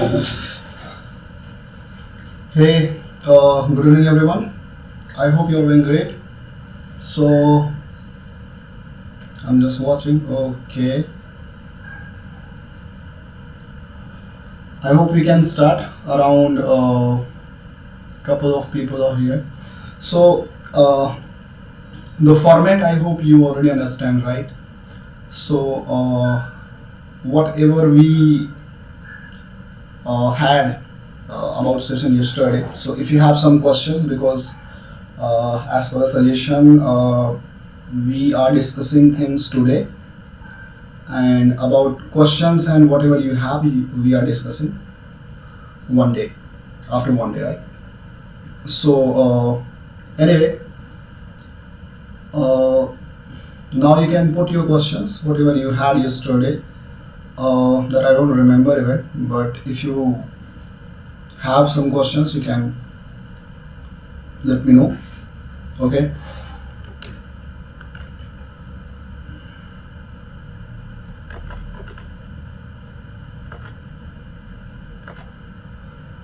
Hey, good evening everyone. I hope you're doing great. So, I'm just watching. Okay, I hope we can start around a couple of people are here. So, the format I hope you already understand, right? So, whatever we had about session yesterday. So, if you have some questions, because as per the suggestion, we are discussing things today and about questions and whatever you have we are discussing one day after one day, right? So anyway, uh, now you can put your questions whatever you had yesterday, that I don't remember even, but if you have some questions you can let me know. Okay.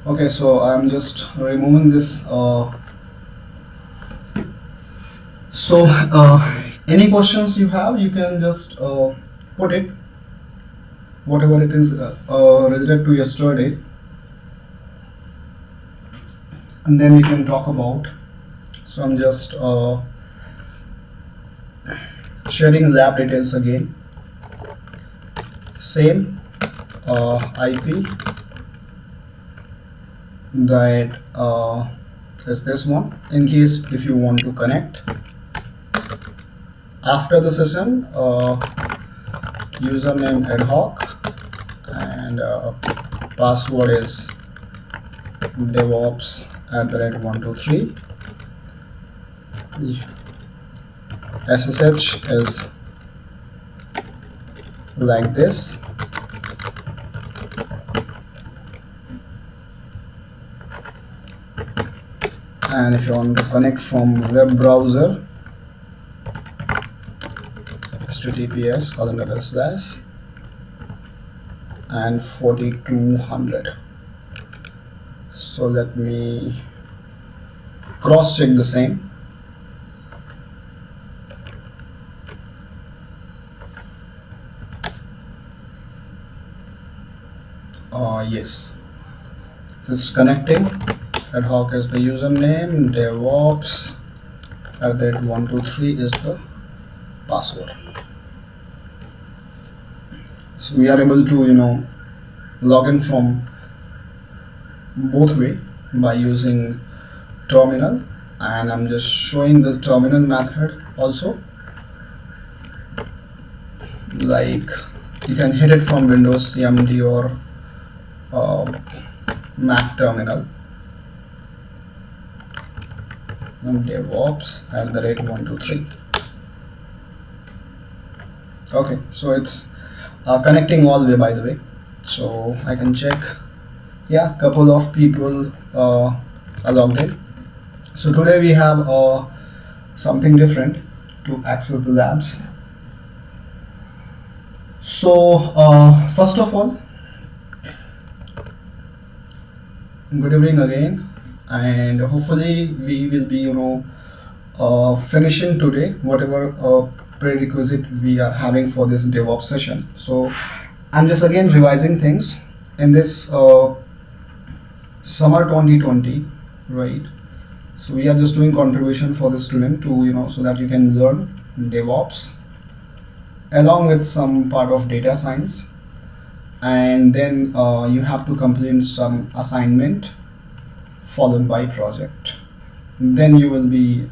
Okay, so I'm just removing this. So, any questions you have, you can just put it, whatever it is related to yesterday, and then we can talk about. So, I'm just sharing lab details again. Same IP that is this one. In case if you want to connect after the session, username ad hoc and password is Devops @123. SSH is like this. And if you want to connect from web browser, https:// and 4200. So let me cross check the same. Yes, so it's connecting. Ad hoc is the username, Devops @123 is the password. So we are able to log in from both way by using terminal, and I'm just showing the terminal method also. Like you can hit it from Windows CMD or Mac terminal. Devops @123. Okay, so it's connecting all the way, by the way, so I can check. Yeah, couple of people are logged in. So today we have something different to access the labs. So first of all, good evening again, and hopefully we will be finishing today whatever prerequisite we are having for this DevOps session. So I'm just again revising things in this summer 2020, right? So we are just doing contribution for the student to so that you can learn DevOps along with some part of data science, and then you have to complete some assignment followed by project. Then you will be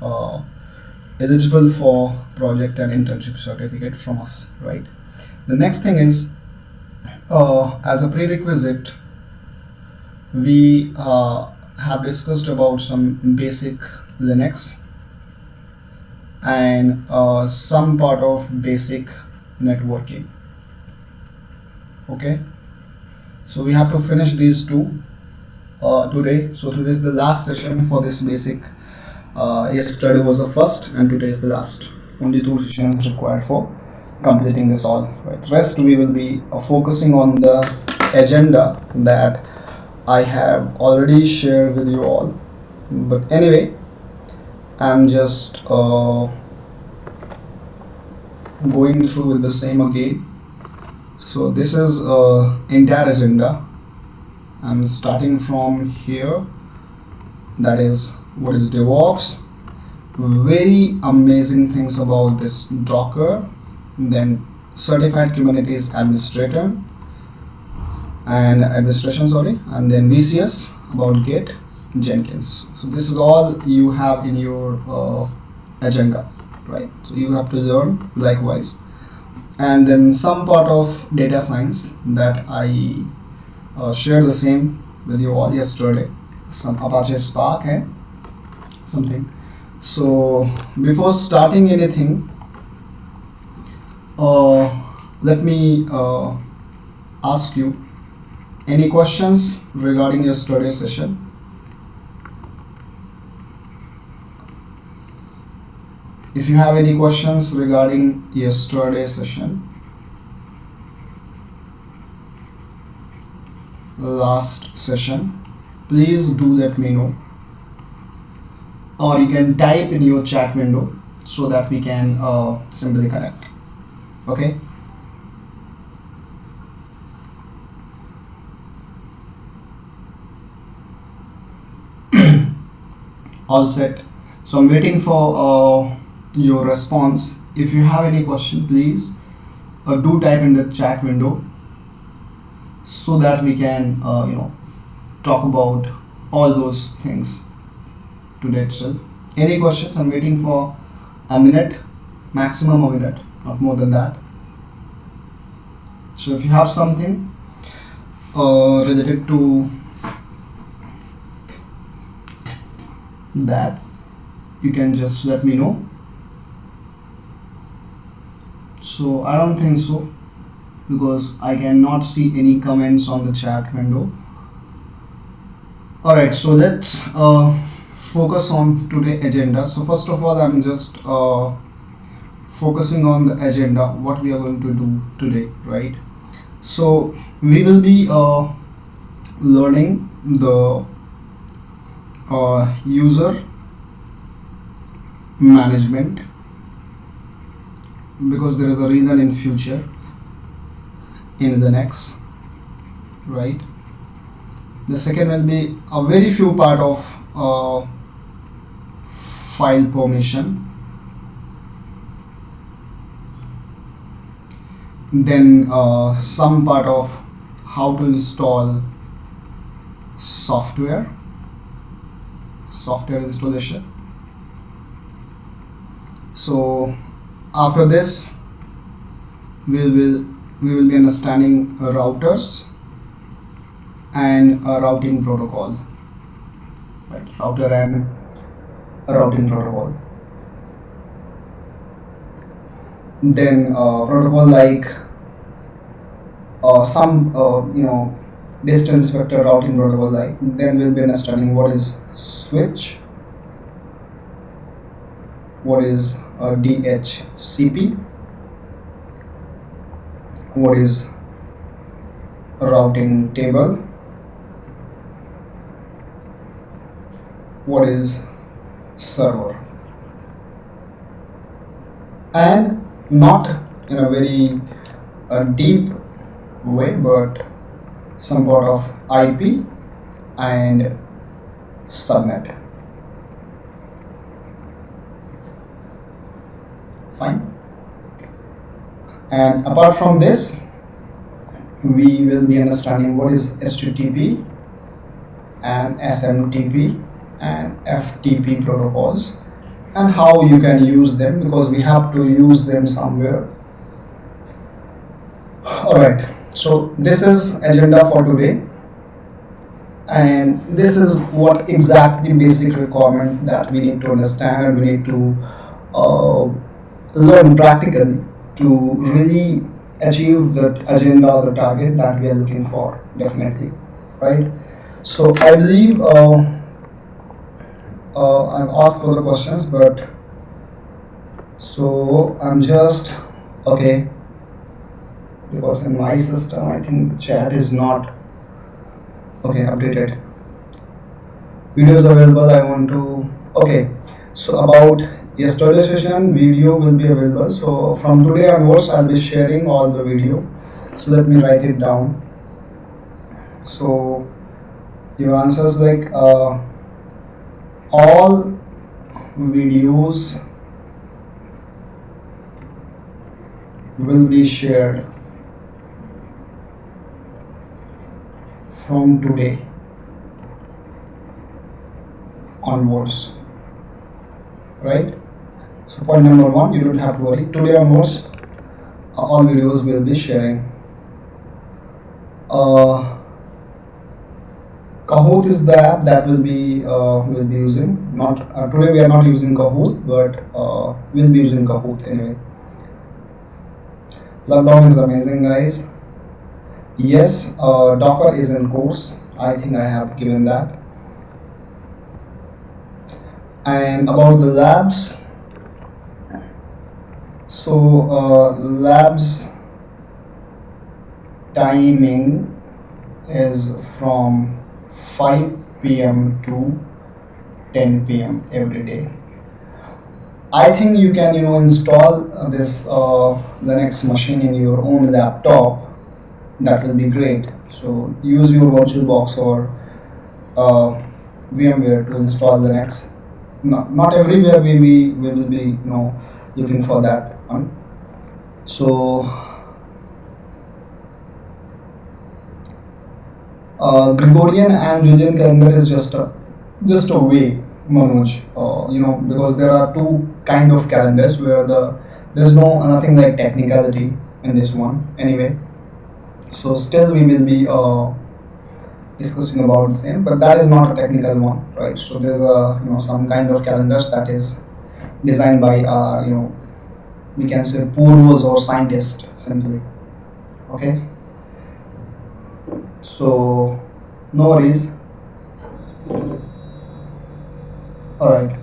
eligible for project and internship certificate from us, right? The next thing is, as a prerequisite, we have discussed about some basic Linux and some part of basic networking. Okay, so we have to finish these two today. So today is the last session for this basic. Yesterday was the first and today is the last. Only two sessions required for completing this all, right? Rest we will be focusing on the agenda that I have already shared with you all, but anyway, I'm just going through with the same again. So this is entire agenda. I'm starting from here. That is what is DevOps. Very amazing things about this Docker. Then certified Kubernetes administrator and administration, sorry, and then VCS about Git, Jenkins. So this is all you have in your agenda, right? So you have to learn likewise. And then some part of data science that I shared the same with you all yesterday, some Apache Spark and something. So before starting anything, let me ask you any questions regarding yesterday's session. If you have any questions regarding yesterday's session, last session, please do let me know, or you can type in your chat window so that we can simply connect. Okay. All set. So I'm waiting for your response. If you have any question, please do type in the chat window so that we can talk about all those things today itself. Any questions? I'm waiting for a minute, maximum a minute, not more than that. So if you have something related to that, you can just let me know. So I don't think so, because I cannot see any comments on the chat window. Alright, so let's focus on today's agenda. So first of all, I'm just focusing on the agenda, what we are going to do today, right? So we will be learning the user management, because there is a reason in future in the next, right? The second will be a very few part of file permission, then some part of how to install software installation. So after this we will be understanding routers and routing protocol, right? Router and routing protocol. Then protocol like some distance vector routing protocol, like then we'll be understanding what is switch, what is DHCP, what is routing table, what is server, and not in a very deep way, but some part of IP and subnet. Fine. And apart from this, we will be understanding what is HTTP and SMTP and FTP protocols and how you can use them, because we have to use them somewhere. Alright, so this is agenda for today, and this is what exactly basic requirement that we need to understand and we need to learn practically to really achieve the agenda or the target that we are looking for, definitely, right? So I believe I've asked for the questions, but so I'm just okay, because in my system I think the chat is not Okay, updated videos available. I want to, okay, so about yesterday's session, video will be available. So from today onwards I'll be sharing all the video. So let me write it down. So your answers like all videos will be shared from today onwards, right? So point number one, you don't have to worry. Today onwards, all videos will be sharing. Kahoot is the app that will be using. Not today we are not using Kahoot, but we'll be using Kahoot anyway. Lockdown is amazing, guys. Yes, Docker is in course. I think I have given that. And about the labs, so labs timing is from 5 p.m. to 10 p.m. every day. I think you can install this Linux machine in your own laptop. That will be great. So use your VirtualBox or VMware to install Linux. Not everywhere we will be looking for that one. So Gregorian and Julian calendar is just a way, Manoj. Because there are two kind of calendars where there is nothing like technicality in this one anyway. So still we will be discussing about the same, but that is not a technical one, right? So there's a some kind of calendars that is designed by we can say purvas or scientists simply. Okay. So no worries. All right.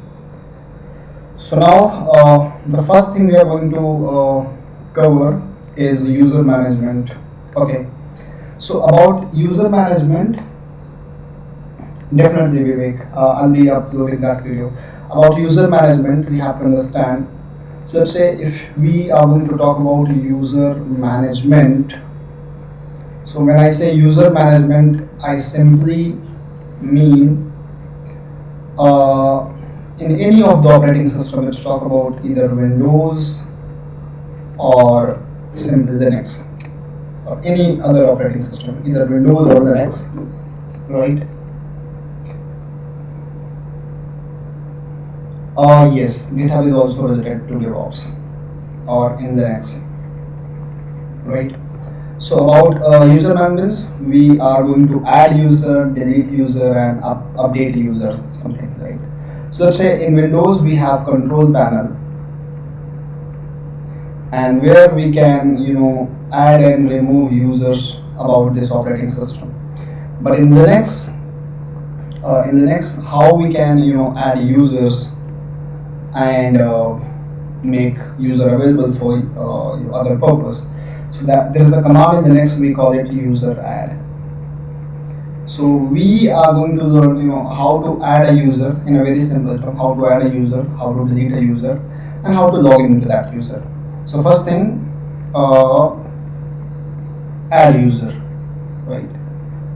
So now the first thing we are going to cover is user management. Okay. So about user management, definitely Vivek, I'll be uploading that video. About user management, we have to understand. So let's say if we are going to talk about user management. So when I say user management, I simply mean in any of the operating system. Let's talk about either Windows or simply Linux or any other operating system, either Windows or Linux, right? Yes, GitHub is also related to Devops or in Linux, right? So about user management, we are going to add user, delete user, and update user, something, right? So let's say in Windows we have control panel, and where we can add and remove users about this operating system. But in Linux, how we can add users and make user available for your other purpose. So that there is a command in Linux, we call it user add. So we are going to learn how to add a user in a very simple term, how to add a user, how to delete a user, and how to log into that user. So first thing, add user, right?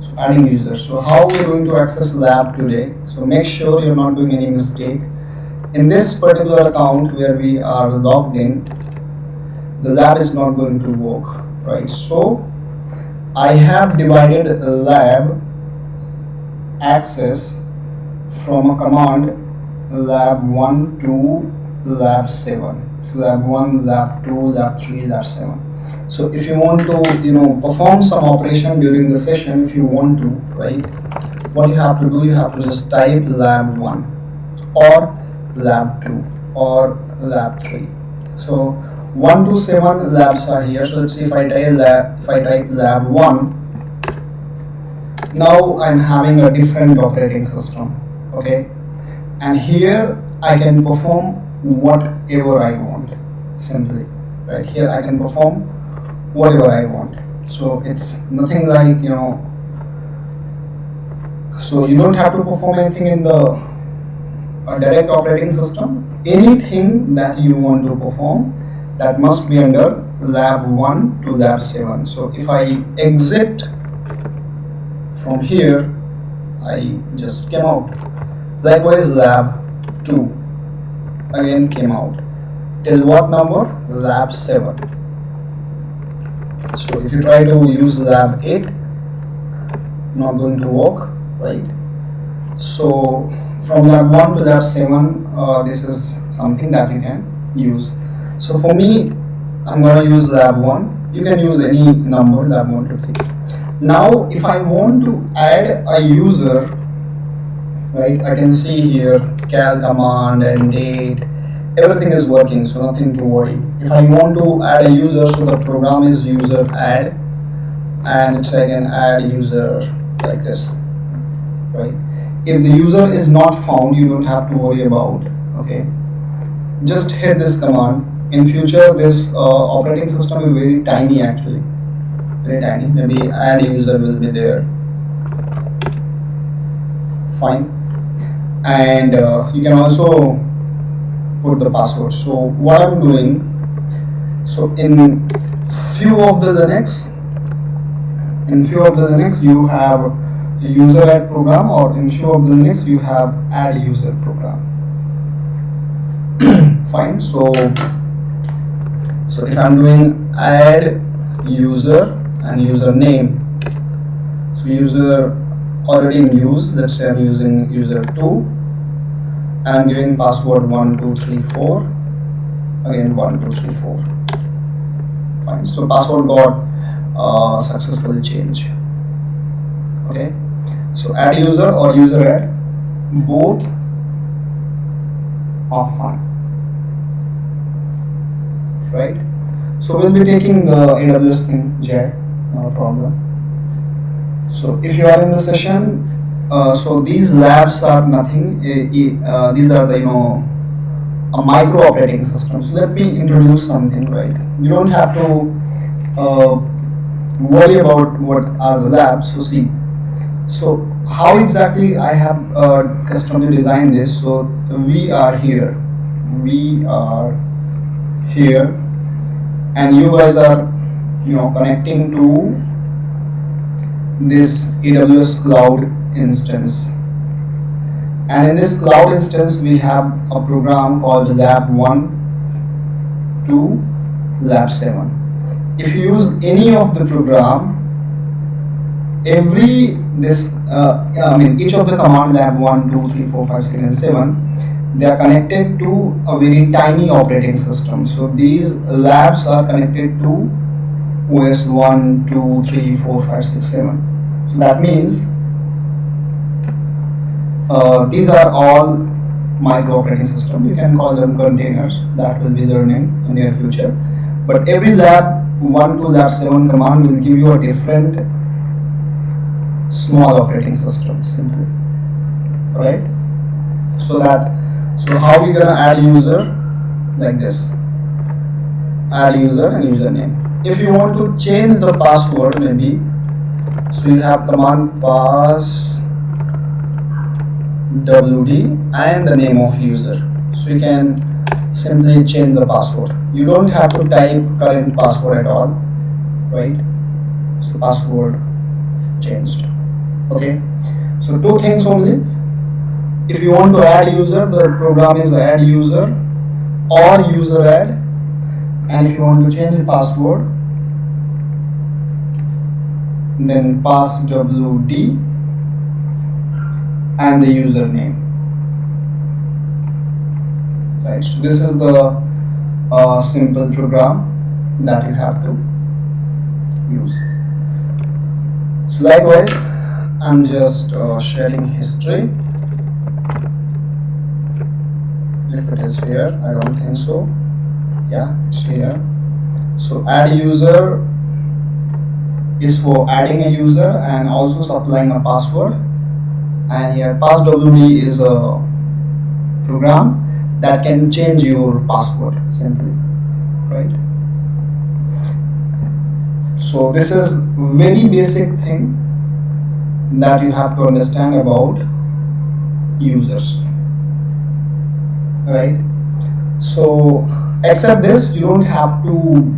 So adding user. So how we're going to access lab today? So make sure you're not doing any mistake. In this particular account where we are logged in, the lab is not going to work, right? So I have divided lab access from a command lab 1 to lab 7. So lab 1, lab 2, lab 3, lab 7. So if you want to perform some operation during the session, if you want to, right, what you have to do, you have to just type lab 1 or lab 2 or lab 3. So 1 to 7 labs are here. So let's see, if I type lab 1, now I'm having a different operating system, okay, and here I can perform whatever I want, simply, right? Here I can perform whatever I want. So it's nothing like So you don't have to perform anything in the direct operating system. Anything that you want to perform, that must be under lab 1 to lab 7. So if I exit from here, I just came out. Likewise, lab 2 again came out. Till what number? Lab 7. So if you try to use lab 8, not going to work, right? So from lab 1 to lab 7, this is something that you can use. So for me, I'm going to use lab 1. You can use any number, lab 1 to 3. Now if I want to add a user, right, I can see here cal command and date, everything is working, so nothing to worry. If I want to add a user, so the program is user add, and it's like an add user like this, right? If the user is not found, you don't have to worry about, okay? Just hit this command. In future, this operating system is very tiny actually, very tiny. Maybe add user will be there, fine. And you can also put the password. So what I'm doing, so in few of the Linux, you have a user add program, or in few of the Linux you have add user program. Fine. So if I'm doing add user and username, so user already in use, let's say I'm using user 2, and I'm giving password 1234, again 1234. Fine. So password got successfully changed. Okay. So add user or user add, both are fine, right? So we'll be taking the AWS thing, Jay, not a problem. So if you are in the session, so these labs are nothing. These are the a micro operating system. So let me introduce something, right? You don't have to worry about what are the labs. So see, so how exactly I have customly designed this. So we are here, and you guys are connecting to this AWS cloud instance, and in this cloud instance we have a program called lab 1 to lab 7. If you use any of the program, each of the command lab 1, 2, 3, 4, 5, 6 and 7, they are connected to a very tiny operating system. So these labs are connected to OS 1, 2, 3, 4, 5, 6, 7. So that means these are all micro operating system. You can call them containers. That will be learning in near future. But every lab 1 to lab 7 command will give you a different small operating system, simply, right? So how we gonna add user? Like this, add user and username. If you want to change the password, maybe, so you have command pass wd and the name of user. So you can simply change the password. You don't have to type current password at all, right? So password changed. Okay. So two things only. If you want to add user, the program is add user or user add, and if you want to change the password, then pass wd and the username, right? So this is the simple program that you have to use. So likewise, I'm just sharing history. If it is here, I don't think so. Yeah, it's here. So add user is for adding a user and also supplying a password, and here pass wd is a program that can change your password simply, right? So this is very basic thing, that you have to understand about users, right? So except this, you don't have to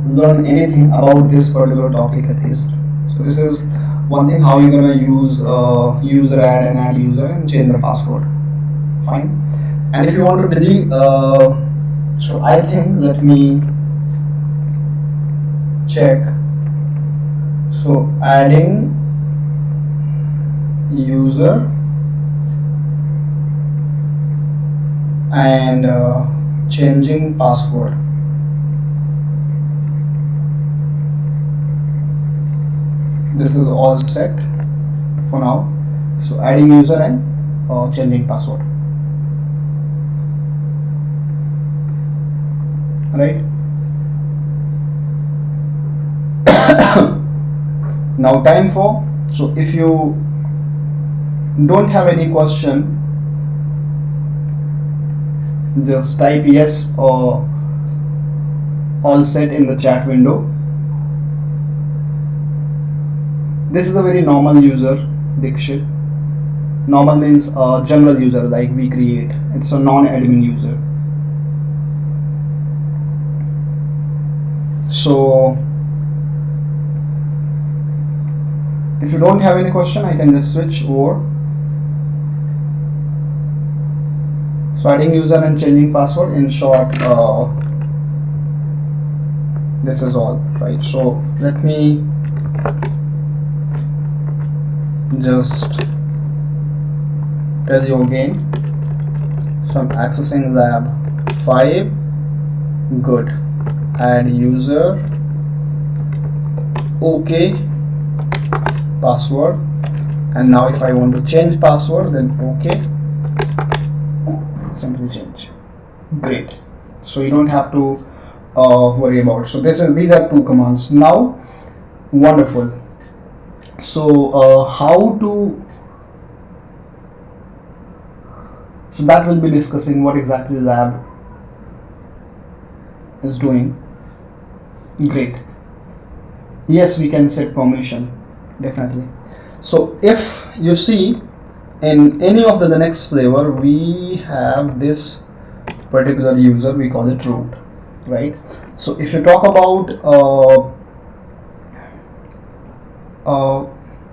learn anything about this particular topic at least. So this is one thing, how you're gonna use user add and add user and change the password. Fine. And if you want to delete, so I think, let me check. So adding user and changing password. This is all set for now. So adding user and changing password, right? Now time for, so if you don't have any question, just type yes or all set in the chat window. This is a very normal user, Dikshit. Normal means general user, like we create. It's a non-admin user. So if you don't have any question, I can just switch over. So adding user and changing password, in short, this is all, right? So let me just tell you again. So I'm accessing lab 5, good. Add user, okay, password, and now if I want to change password, then okay, simply change. Great. So you don't have to worry about it. So these are 2 commands. Now, wonderful. So how to, so that we'll be discussing what exactly lab is doing. Great. Yes, we can set permission, definitely. So if you see in any of the next flavor, we have this particular user, we call it root, right? So if you talk about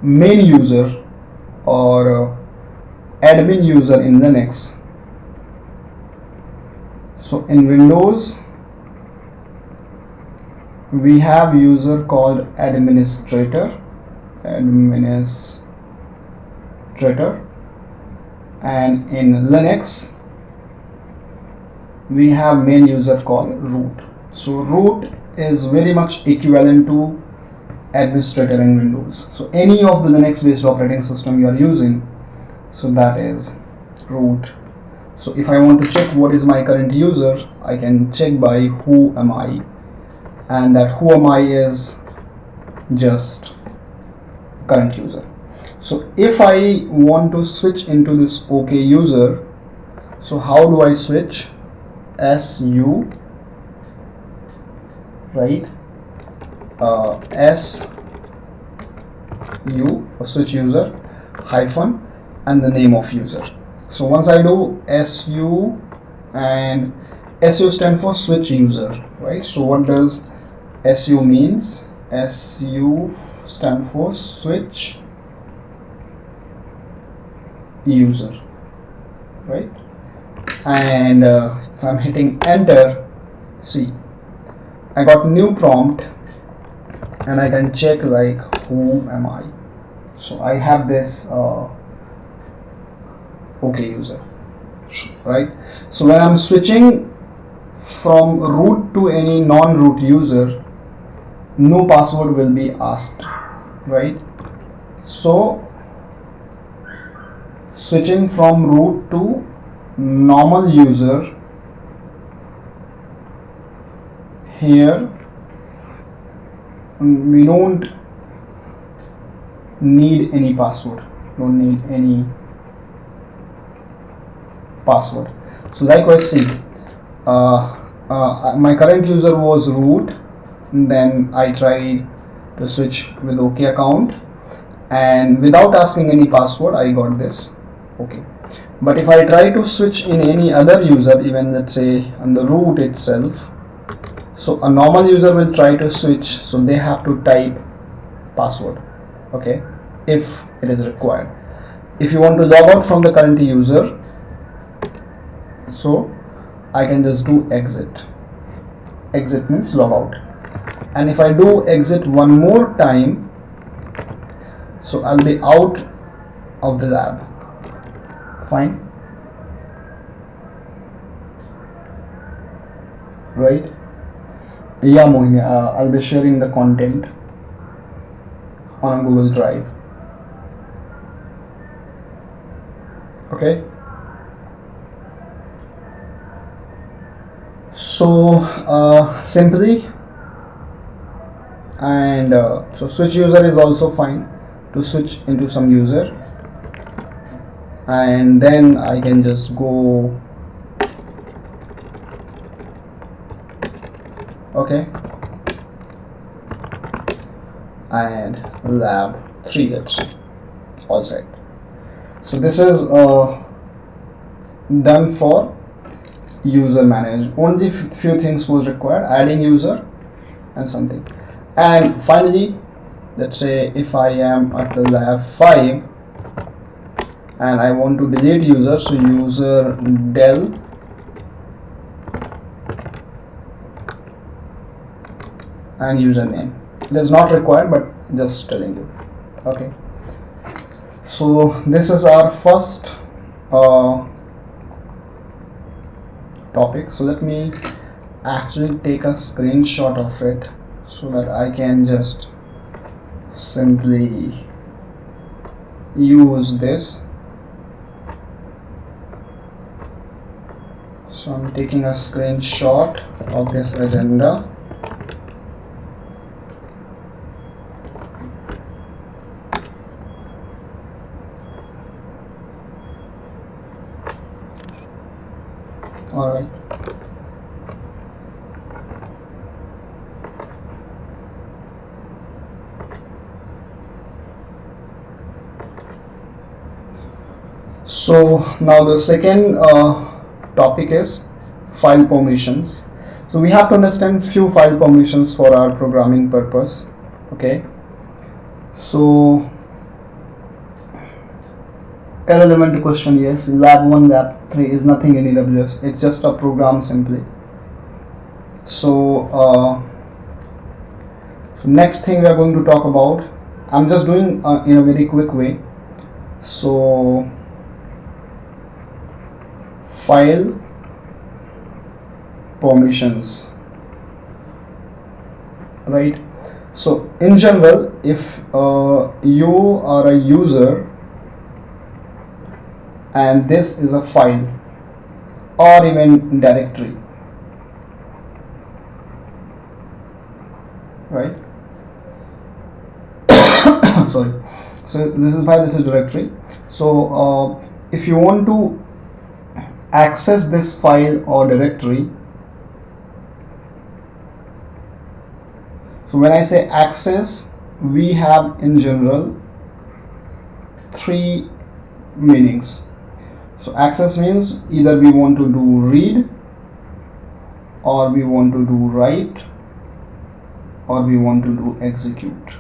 main user or admin user in Linux, so in Windows we have user called administrator, and in Linux we have main user called root. So root is very much equivalent to administrator in Windows. So any of the Linux based operating system you are using, so that is root. So if I want to check what is my current user, I can check by who am I, and that who am I is just current user. So if I want to switch into this OK user, so how do I switch? SU, right? SU for switch user, hyphen, and the name of user. So once I do SU, and SU stand for switch user, right? So what does SU means? SU stand for switch user, right? And if I'm hitting enter, see, I got new prompt, and I can check like who am I. So I have this OK user, right? So when I'm switching from root to any non-root user, no password will be asked, right? So switching from root to normal user, here we don't need any password, So likewise, see, my current user was root, then I tried to switch with OK account, and without asking any password I got this OK. But if I try to switch in any other user, even let's say on the root itself, so a normal user will try to switch, so they have to type password, okay, if it is required. If you want to log out from the current user, so I can just do exit. Exit means log out. And if I do exit one more time, so I'll be out of the lab. Fine. Right? Yeah, Mohini, I'll be sharing the content on Google Drive. Okay. So simply, and so switch user is also fine to switch into some user, and then I can just go, okay, and lab 3, that's all set. So this is done for user manage. Only few things was required: adding user and something. And finally, let's say if I am at the lab 5 and I want to delete user, so user del and username. It is not required, but just telling you. Okay, so this is our first topic. So let me actually take a screenshot of it so that I can just simply use this. So I'm taking a screenshot of this agenda. All right. So now the second topic is file permissions. So we have to understand few file permissions for our programming purpose. Okay. So irrelevant question, yes, lab 1, lab 3 is nothing in AWS. It's just a program simply. So, so next thing we are going to talk about, I'm just doing in a very quick way. So file permissions, right? So in general, if you are a user and this is a file or even directory, right? Sorry. So this is file, this is directory. So if you want to access this file or directory, so when I say access, we have in general 3 meanings. So access means either we want to do read, or we want to do write, or we want to do execute.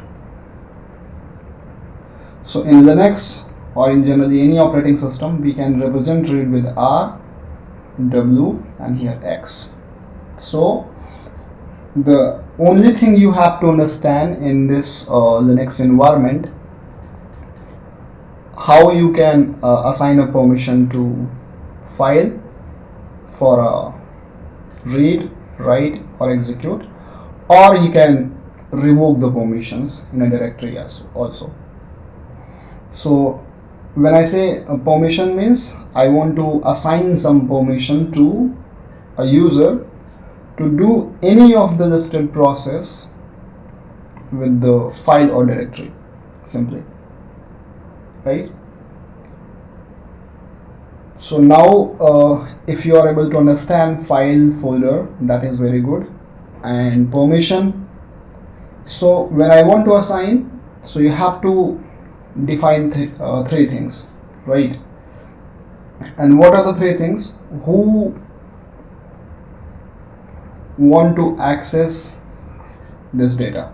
So in Linux or in generally any operating system, we can represent read with R, W, and here X. So the only thing you have to understand in this Linux environment, how you can assign a permission to file for read, write, or execute, or you can revoke the permissions in a directory as also. So when I say a permission means I want to assign some permission to a user to do any of the listed process with the file or directory simply, right? So now if you are able to understand file folder, that is very good. And permission, So when I want to assign, so you have to define three things, right? And what are the three things? Who want to access this data?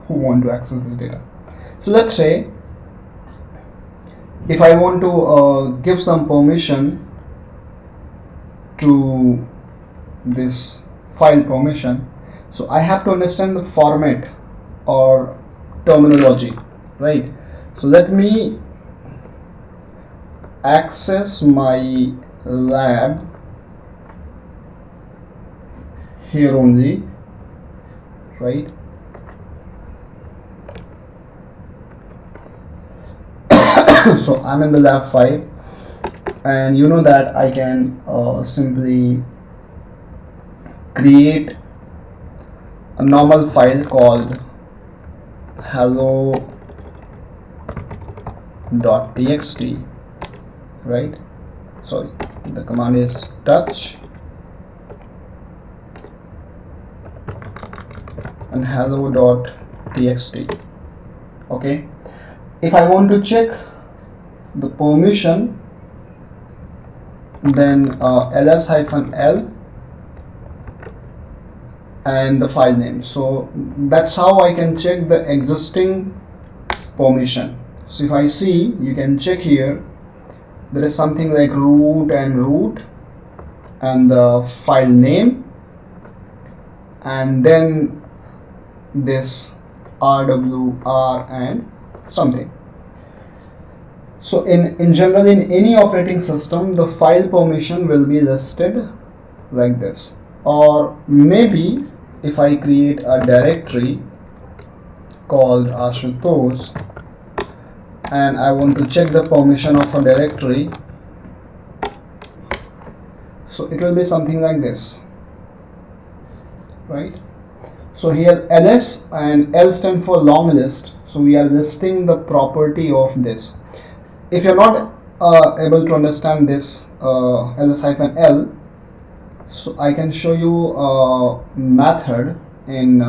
Who want to access this data? So let's say if I want to give some permission to this file permission, so I have to understand the format or terminology, right? So let me access my lab here only, right? So I'm in the lab 5, and you know that I can simply create a normal file called hello.txt, right? Sorry, the command is touch and hello.txt. Okay, if I want to check the permission, then ls-l and the file name. So that's how I can check the existing permission. So if I see, you can check here, there is something like root and the file name, and then this rwr and something. So in general, in any operating system, the file permission will be listed like this. Or maybe if I create a directory called Ashutosh and I want to check the permission of a directory, so it will be something like this, right? So here ls and l stand for long list, so we are listing the property of this. If you're not able to understand this ls-l, so I can show you a method in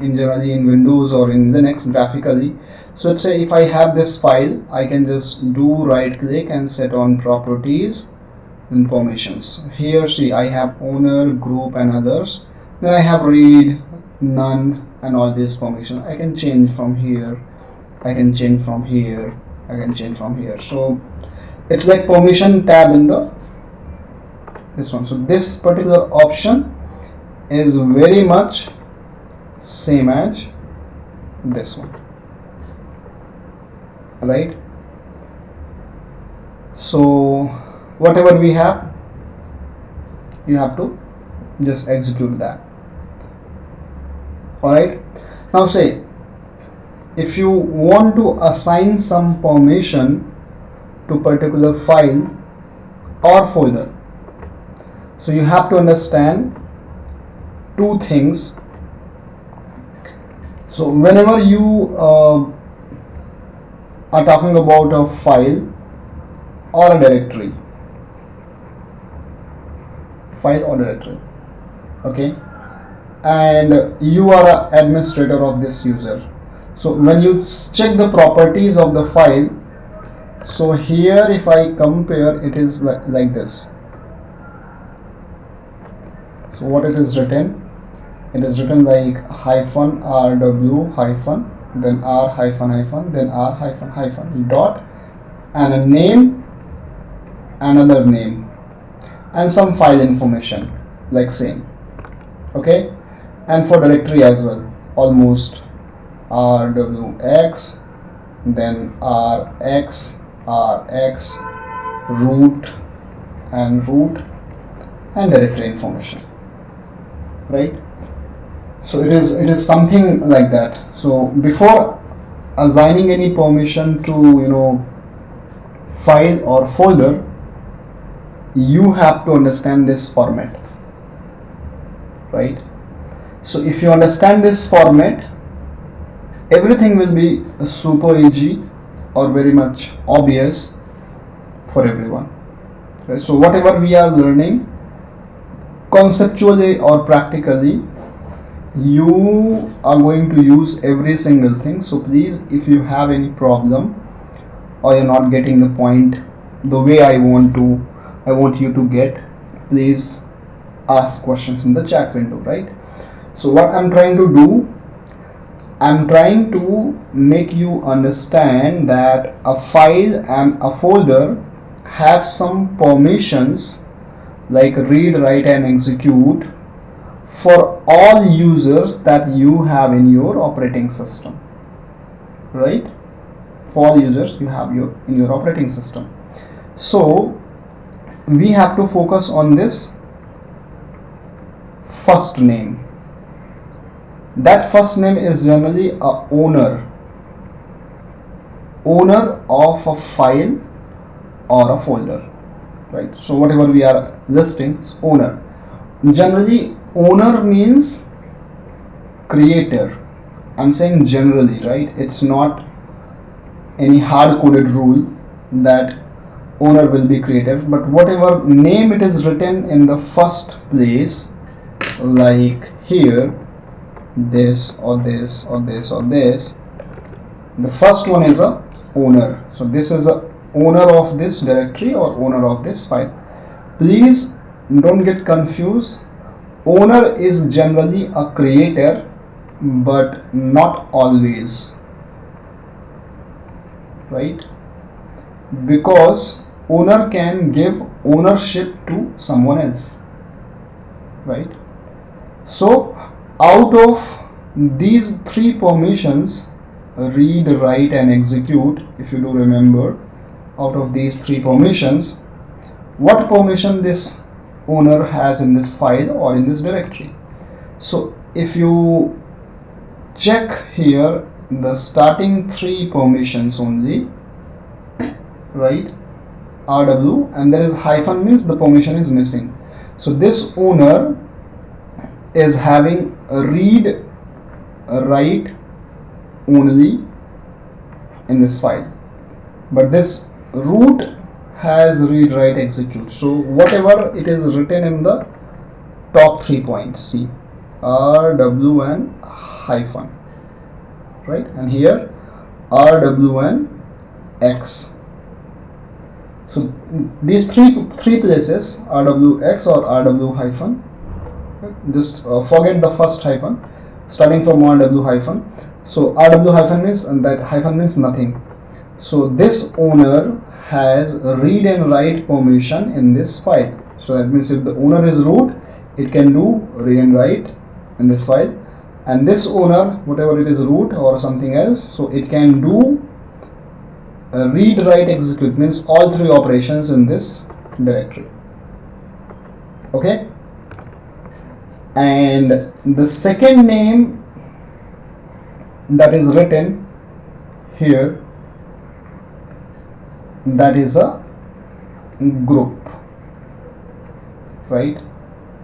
in generally in Windows or in Linux graphically. So let's say if I have this file, I can just do right click and set on properties and permissions. Here see, I have owner, group and others. Then I have read, none and all these permissions. I can change from here, I can change from here, I can change from here. So it's like permission tab in this one. So this particular option is very much same as this one, right? So whatever we have, you have to just execute that. All right, now say if you want to assign some permission to particular file or folder, so you have to understand two things. So whenever you are talking about a file or a directory, okay, and you are an administrator of this user, so when you check the properties of the file, so here if I compare, it is like this. So what it is written? It is written like hyphen rw hyphen, then r hyphen hyphen, then r hyphen hyphen dot, and a name, another name, and some file information like same. Okay, and for directory as well, almost rwx, then rx, root and directory information, right? So it is something like that. So before assigning any permission to file or folder, you have to understand this format, right? So if you understand this format, everything will be super easy or very much obvious for everyone, right? So whatever we are learning conceptually or practically, you are going to use every single thing. So please, if you have any problem or you're not getting the point the way I want you to get, please ask questions in the chat window, right? So what I'm trying to do, I'm trying to make you understand that a file and a folder have some permissions like read, write and execute for all users that you have in your operating system, right? For all users you have in your operating system. So we have to focus on this first name. That first name is generally a owner of a file or a folder, right? So whatever we are listing is owner. Generally owner means creator. I'm saying generally, right? It's not any hard-coded rule that owner will be creator, but whatever name it is written in the first place, like here, this or this or this or this, the first one is a owner. So this is a owner of this directory or owner of this file. Please don't get confused. Owner is generally a creator, but not always, right? Because owner can give ownership to someone else, right? So out of these three permissions, read, write and execute, if you do remember, out of these three permissions, what permission this owner has in this file or in this directory? So if you check here, the starting three permissions only, right, RW, and there is hyphen means the permission is missing. So this owner is having a read, a write only in this file, but this root has read, write, execute. So whatever it is written in the top 3 points, see, RW and hyphen, right? And here RW and X. So these three places, RWX or RW hyphen, just forget the first hyphen, starting from RW hyphen. So RW hyphen means, and that hyphen means nothing. So this owner has read and write permission in this file. So that means if the owner is root, it can do read and write in this file, and this owner, whatever it is, root or something else, so it can do read, write, execute, means all three operations in this directory. Okay, and the second name that is written here, that is a group, right?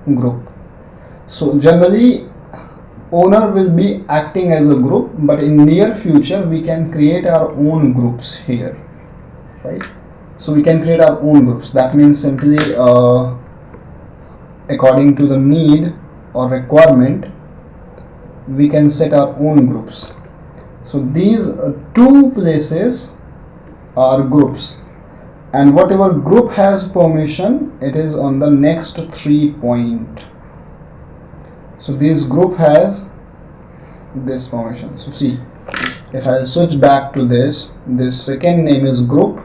Group. So generally owner will be acting as a group, but in near future we can create our own groups here, right? So we can create our own groups. That means simply according to the need or requirement, we can set our own groups. So these two places are groups, and whatever group has permission, it is on the next 3 point. So this group has this permission. So see, if I switch back to this second name is group,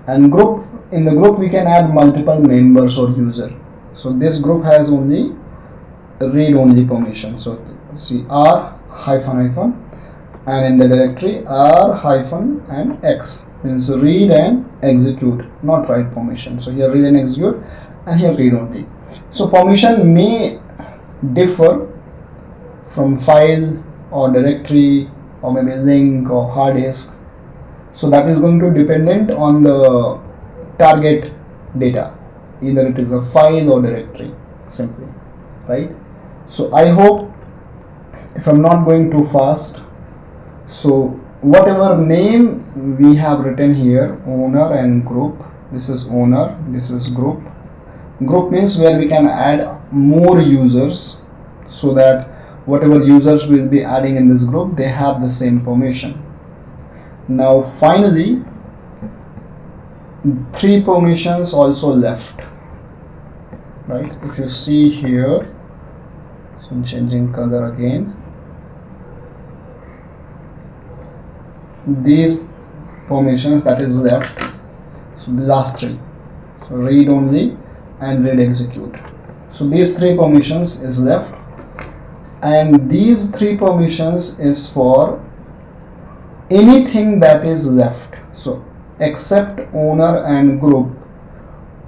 and group, in the group we can add multiple members or user. So this group has only read only permission. So see, R hyphen hyphen, and in the directory R hyphen and X means read and execute, not write permission. So here read and execute, and here read only. So permission may differ from file or directory or maybe link or hard disk. So that is going to dependent on the target data, either it is a file or directory, simply, right? So I hope, if I'm not going too fast, so whatever name we have written here, owner and group, this is owner, this is group. Group means where we can add more users, so that whatever users will be adding in this group, they have the same permission. Now finally, 3 permissions also left, right? If you see here, so I'm changing color again, these permissions that is left, so the last 3, so read only and read execute. So these 3 permissions is left, and these 3 permissions is for anything that is left. So except owner and group,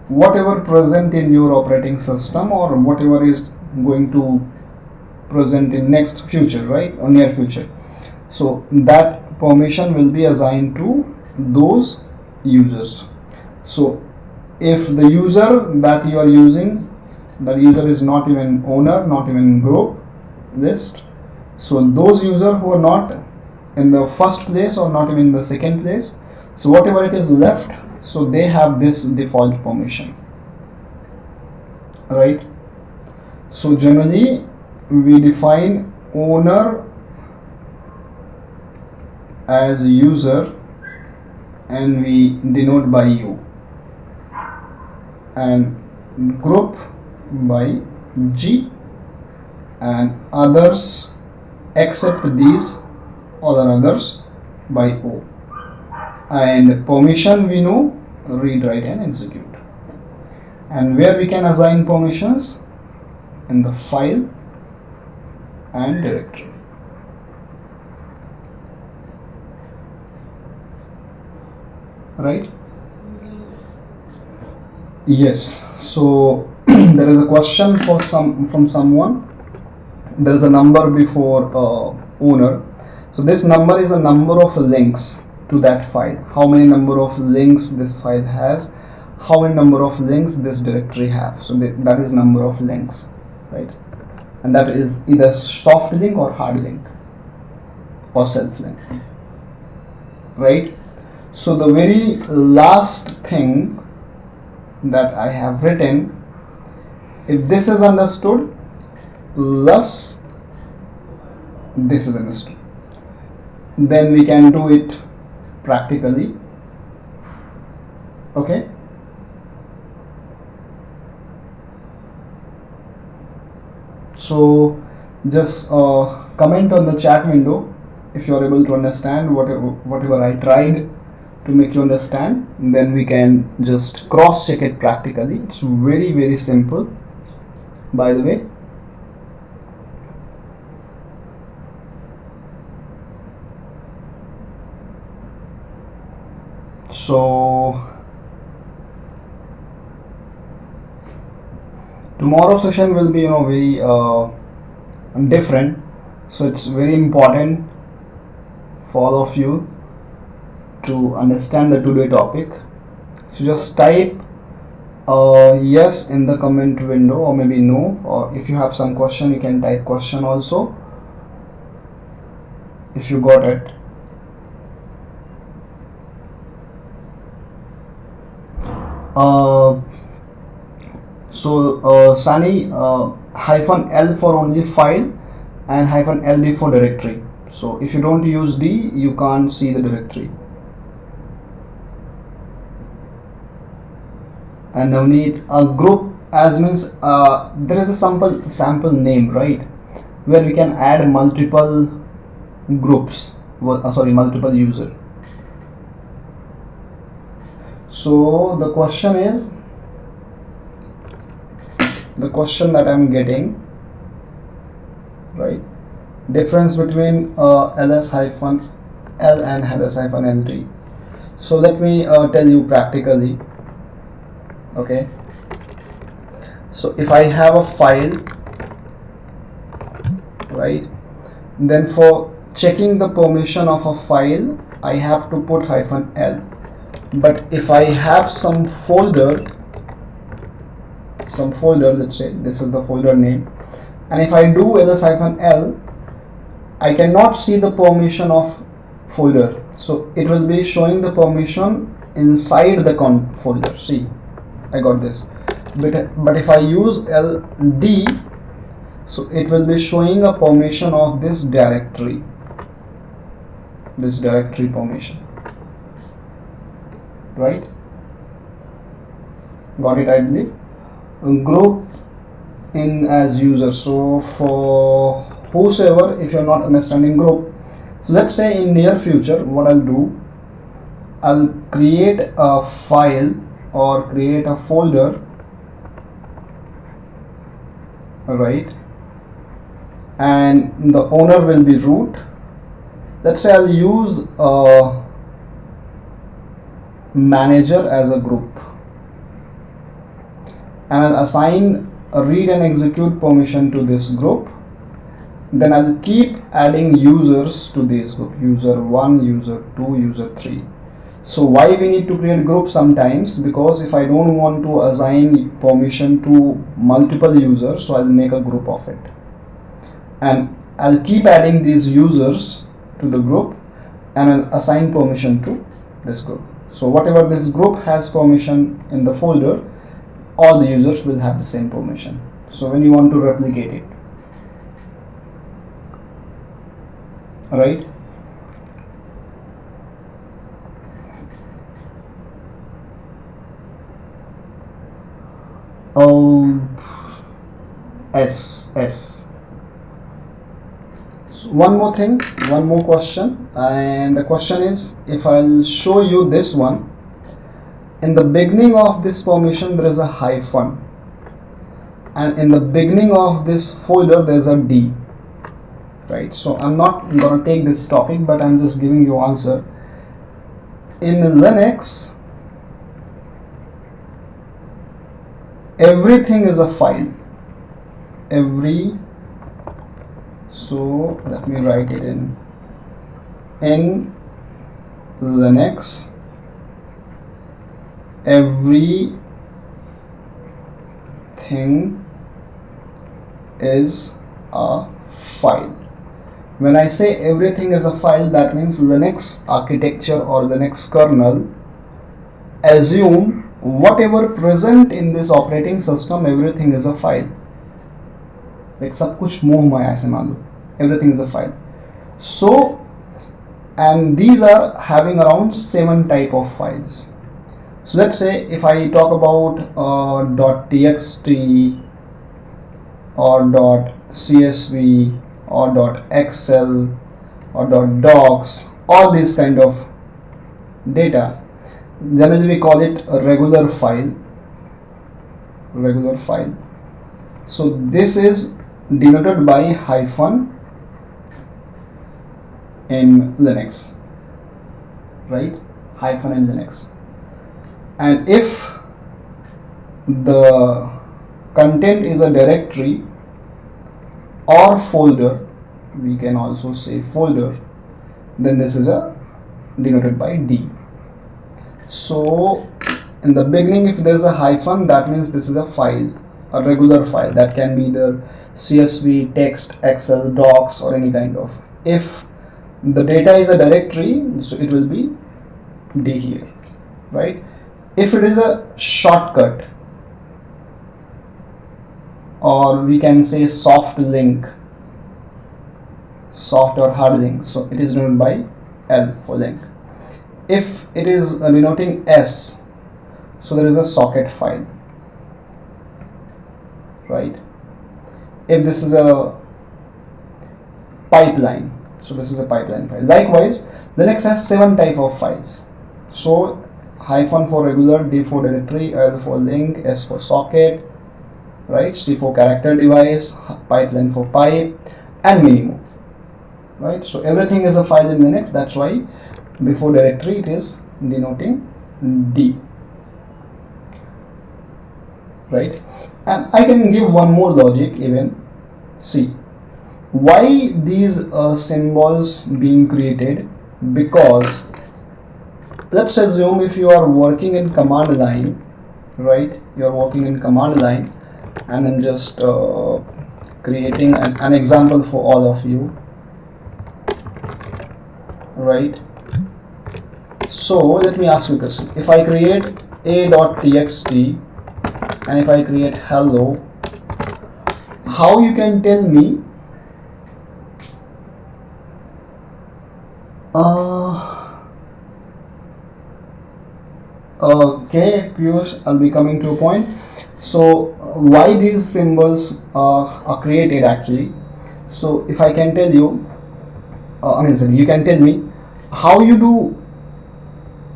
whatever present in your operating system or whatever is going to present in next future, right, or near future, so that permission will be assigned to those users. So if the user that you are using, that user is not even owner, not even group list, so those users who are not in the first place or not even in the second place, so whatever it is left, so they have this default permission, right? So generally we define owner as user and we denote by U, and group by G, and others except these other others by O. And permission we know, read, write and execute. And where we can assign permissions? In the file and directory. Right? Yes. So there is a question from someone. There is a number before owner. So this number is a number of links to that file. How many number of links this file has, how many number of links this directory have. So that is number of links, right? And that is either soft link or hard link or self link, right? So the very last thing that I have written, if this is understood plus this is understood, then we can do it practically. Okay, so just comment on the chat window if you are able to understand whatever I tried to make you understand. Then we can just cross check it practically. It's very, very simple, by the way. So tomorrow's session will be very different, so it's very important for all of you to understand the today topic. So just type yes in the comment window, or maybe no, or if you have some question you can type question also if you got it. Sani, -L for only file and -LD for directory. So if you don't use D, you can't see the directory. And Navneet, a group as means there is a sample name, right, where we can add multiple groups, multiple user. So the question that I'm getting, right, difference between ls-l and ls-lt. So let me tell you practically. Okay, so if I have a file, right, then for checking the permission of a file I have to put -l. But if I have some folder, let's say this is the folder name, and if I do ls-l, I cannot see the permission of folder, so it will be showing the permission inside the folder. See, I got this. But if I use ld, So it will be showing a permission of this directory permission, right? Got it, I believe. Group in as user. So for whosoever, if you're not understanding group, so let's say in near future, what I'll do, I'll create a file or create a folder, right? And the owner will be root. Let's say I'll use a manager as a group, and I'll assign a read and execute permission to this group. Then I'll keep adding users to this group, user 1, user 2, user 3. So why we need to create group sometimes? Because if I don't want to assign permission to multiple users, so I'll make a group of it, and I'll keep adding these users to the group and I'll assign permission to this group. So whatever this group has permission in the folder, all the users will have the same permission. So when you want to replicate it, right? S. So one more thing, one more question, and the question is, if I'll show you this one, in the beginning of this permission there is a hyphen, and in the beginning of this folder there's a D, right? So I'm not gonna take this topic, but I'm just giving you answer. In Linux, everything is a file. So let me write it in Linux, everything is a file. When I say everything is a file, that means Linux architecture or Linux kernel assume whatever present in this operating system, everything is a file. Like सब कुछ मोह माया ऐसे मान लो, everything is a file. So, and these are having around 7 type of files. So let's say if I talk about .txt or .csv or .excel or .docs, all these kind of data, generally we call it a regular file. So this is denoted by hyphen in Linux, right? Hyphen in Linux. And if the content is a directory or folder, we can also say folder, then this is a denoted by D. So in the beginning, if there is a hyphen, that means this is a file, a regular file that can be either CSV, text, Excel, docs, or any kind of. If the data is a directory, so it will be D here, right? If it is a shortcut, or we can say soft link, soft or hard link, so it is denoted by L for link. If it is denoting S, so there is a socket file, right? If this is a pipeline, so this is a pipeline file. Likewise, Linux has 7 type of files. So hyphen for regular, D for directory, L for link, S for socket, right? C for character device, pipeline for pipe, and many more, right? So everything is a file in Linux. That's why before directory it is denoting D, right? And I can give one more logic even. See why these symbols being created, because let's assume if you are working in command line, right? You are working in command line, and I'm just creating an example for all of you, right? So let me ask you a question. If I create a.txt and if I create hello, how you can tell me okay, Piyush, I'll be coming to a point. So why these symbols are created actually? So if I can tell you, sorry, you can tell me how you do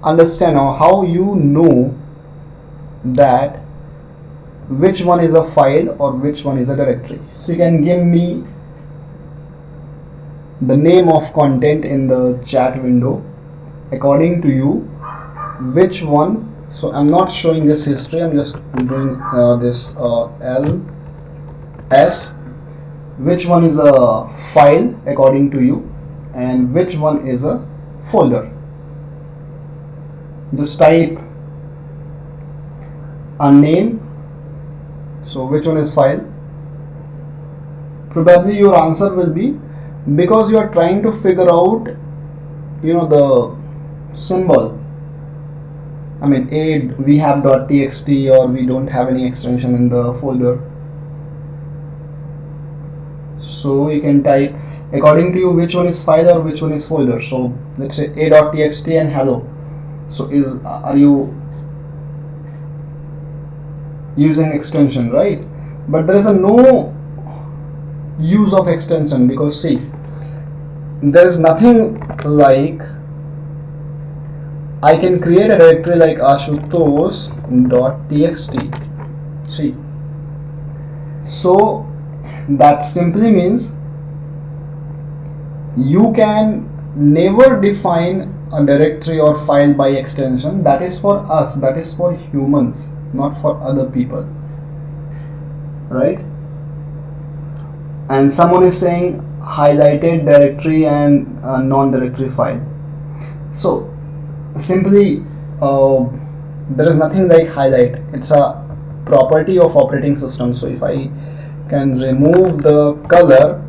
understand or how you know that which one is a file or which one is a directory. So you can give me the name of content in the chat window. According to you, which one? So I'm not showing this history, I'm just doing this ls. Which one is a file according to you and which one is a folder? Just type a name. So which one is file? Probably your answer will be, because you are trying to figure out the symbol. I mean, we have .txt or we don't have any extension in the folder. So you can type according to you which one is file or which one is folder. So let's say a.txt and hello. So are you using extension, right? But there is no use of extension, because see, there is nothing like I can create a directory like ashutosh.txt. See, so that simply means you can never define a directory or file by extension. That is for us, that is for humans, not for other people, right? And someone is saying highlighted directory and non-directory file. So simply there is nothing like highlight. It's a property of operating system. So if I can remove the color,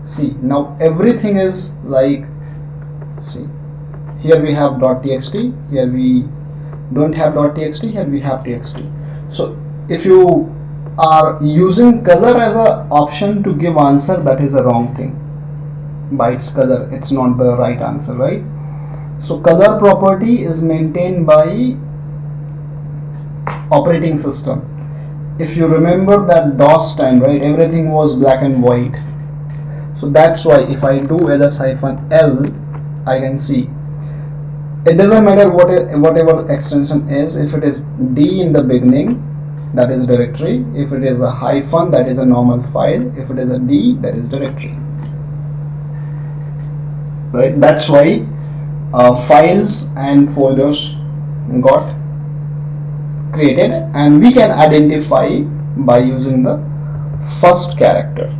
see, now everything is like, see, here we have .txt, here we don't have .txt, here we have txt. So if you are using color as an option to give answer, that is a wrong thing. By its color, it's not the right answer, right? So color property is maintained by operating system. If you remember that DOS time, right, everything was black and white. So that's why if I do ls-l, I can see it doesn't matter whatever extension is. If it is D in the beginning, that is directory. If it is a hyphen, that is a normal file. If it is a D, that is directory, right? That's why files and folders got created, and we can identify by using the first character.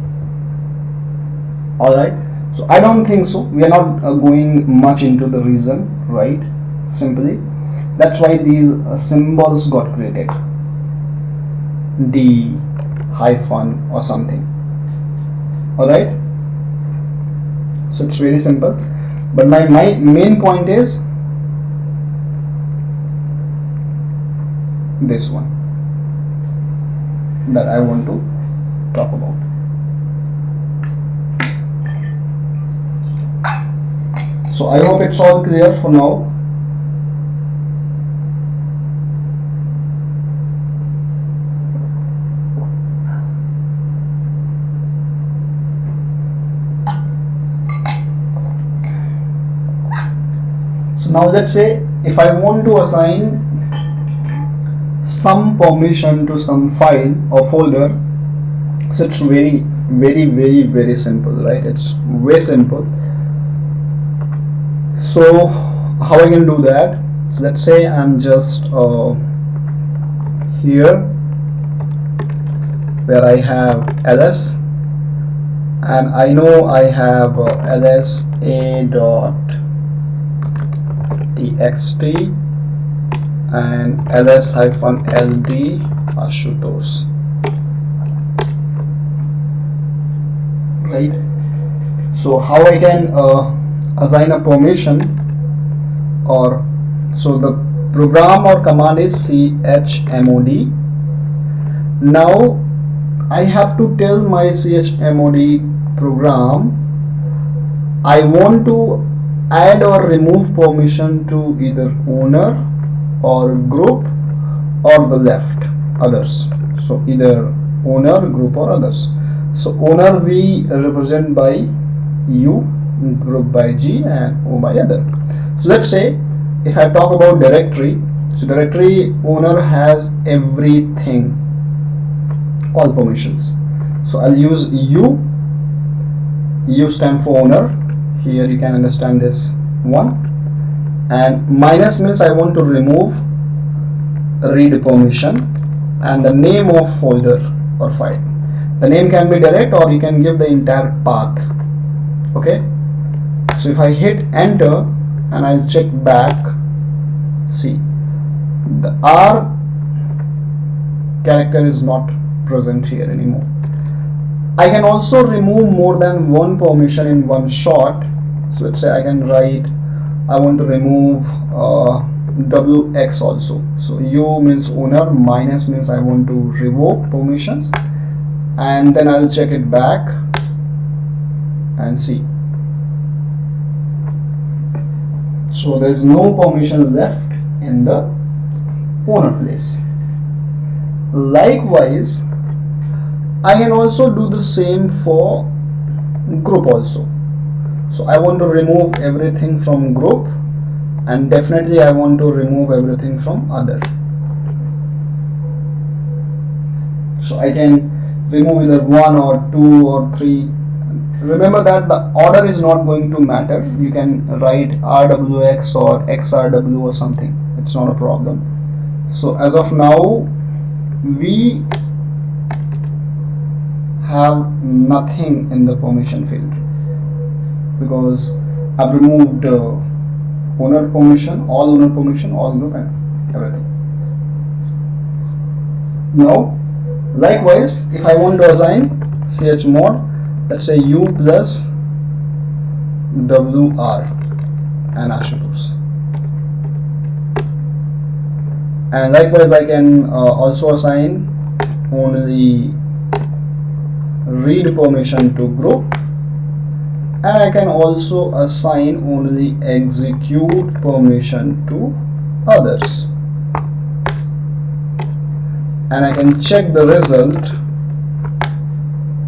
All right, so I don't think so. We are not going much into the reason, right? Simply that's why these symbols got created, D hyphen or something. All right, so it's very simple. But my main point is this one that I want to talk about. So I hope it's all clear for now. So now let's say if I want to assign some permission to some file or folder, so it's very simple, right? It's way simple. So how I can do that? So let's say I'm just here where I have ls, and I know I have lsa.txt and ls-ld ashutosh, right? So how I can assign a permission, or so the program or command is chmod. Now I have to tell my chmod program I want to add or remove permission to either owner or group or the left others. So either owner, group or others. So owner we represent by U, group by G and O by other. So let's say if I talk about directory, so directory owner has everything, all permissions. So I'll use U. U stand for owner. Here you can understand this one. And minus means I want to remove read permission and the name of folder or file. The name can be direct or you can give the entire path. Okay. So if I hit enter and I'll check back, see the R character is not present here anymore. I can also remove more than one permission in one shot. So let's say I can write I want to remove WX also. So U means owner, minus means I want to revoke permissions, and then I'll check it back and see. So there is no permission left in the owner place. Likewise, I can also do the same for group also. So I want to remove everything from group and definitely I want to remove everything from others. So I can remove either 1 or 2 or 3. Remember that the order is not going to matter. You can write RWX or XRW or something. It's not a problem. So as of now, we have nothing in the permission field because I've removed owner permission, all group and everything. Now, likewise, if I want to assign chmod, let's say U plus WR and Ashutosh. And likewise, I can also assign only read permission to group, and I can also assign only execute permission to others, and I can check the result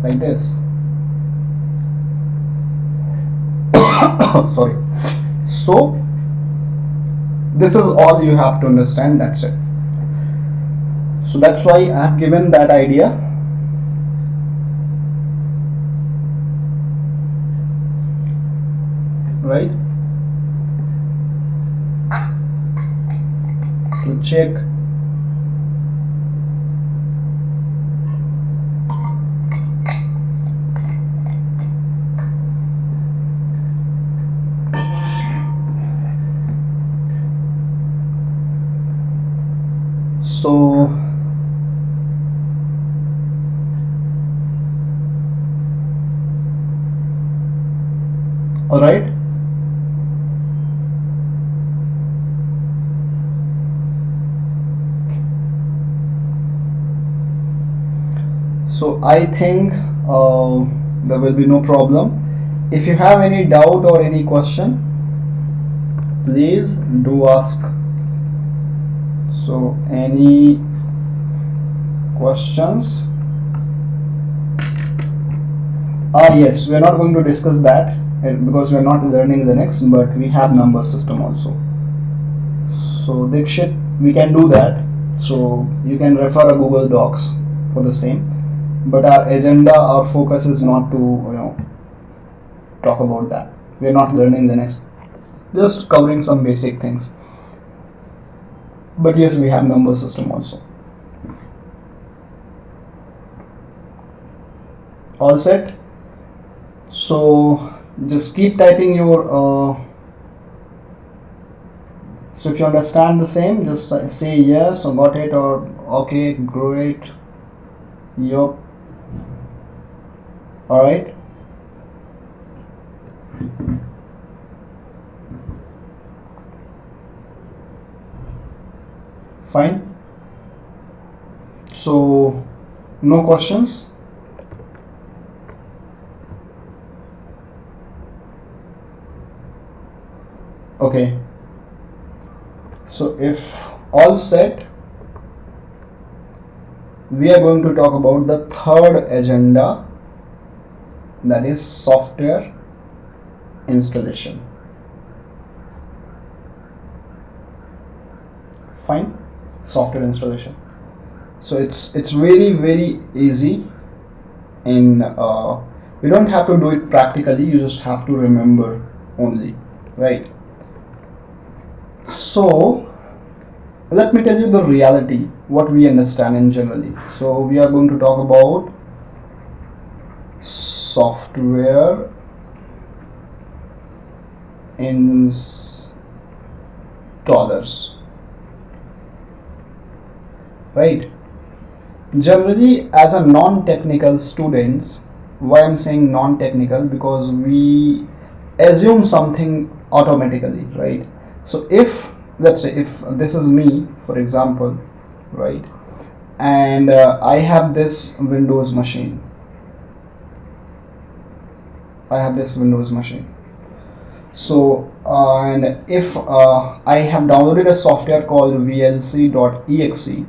like this. Sorry. So this is all you have to understand, that's it. So that's why I have given that idea. Right? To check so all right. So I think there will be no problem. If you have any doubt or any question, please do ask. So any questions? Yes, we are not going to discuss that because we are not learning Linux, but we have number system also. So Dikshit, we can do that. So you can refer a Google Docs for the same. But our agenda, our focus is not to talk about that. We are not learning Linux, just covering some basic things. But yes, we have number system also. All set. So just keep typing your. So if you understand the same, just say yes or got it or okay, great. Yup. All right. Fine. So No questions? Okay. So if all set, we are going to talk about the third agenda, that is software installation. Fine. Software installation. So it's very easy, and you don't have to do it practically, you just have to remember only, right? So let me tell you the reality, what we understand in generally. So we are going to talk about software installers, right? Generally, as a non-technical students, why I'm saying non-technical, because we assume something automatically, right? So if, let's say, if this is me, for example, right, and I have this Windows machine, so and if I have downloaded a software called vlc.exe,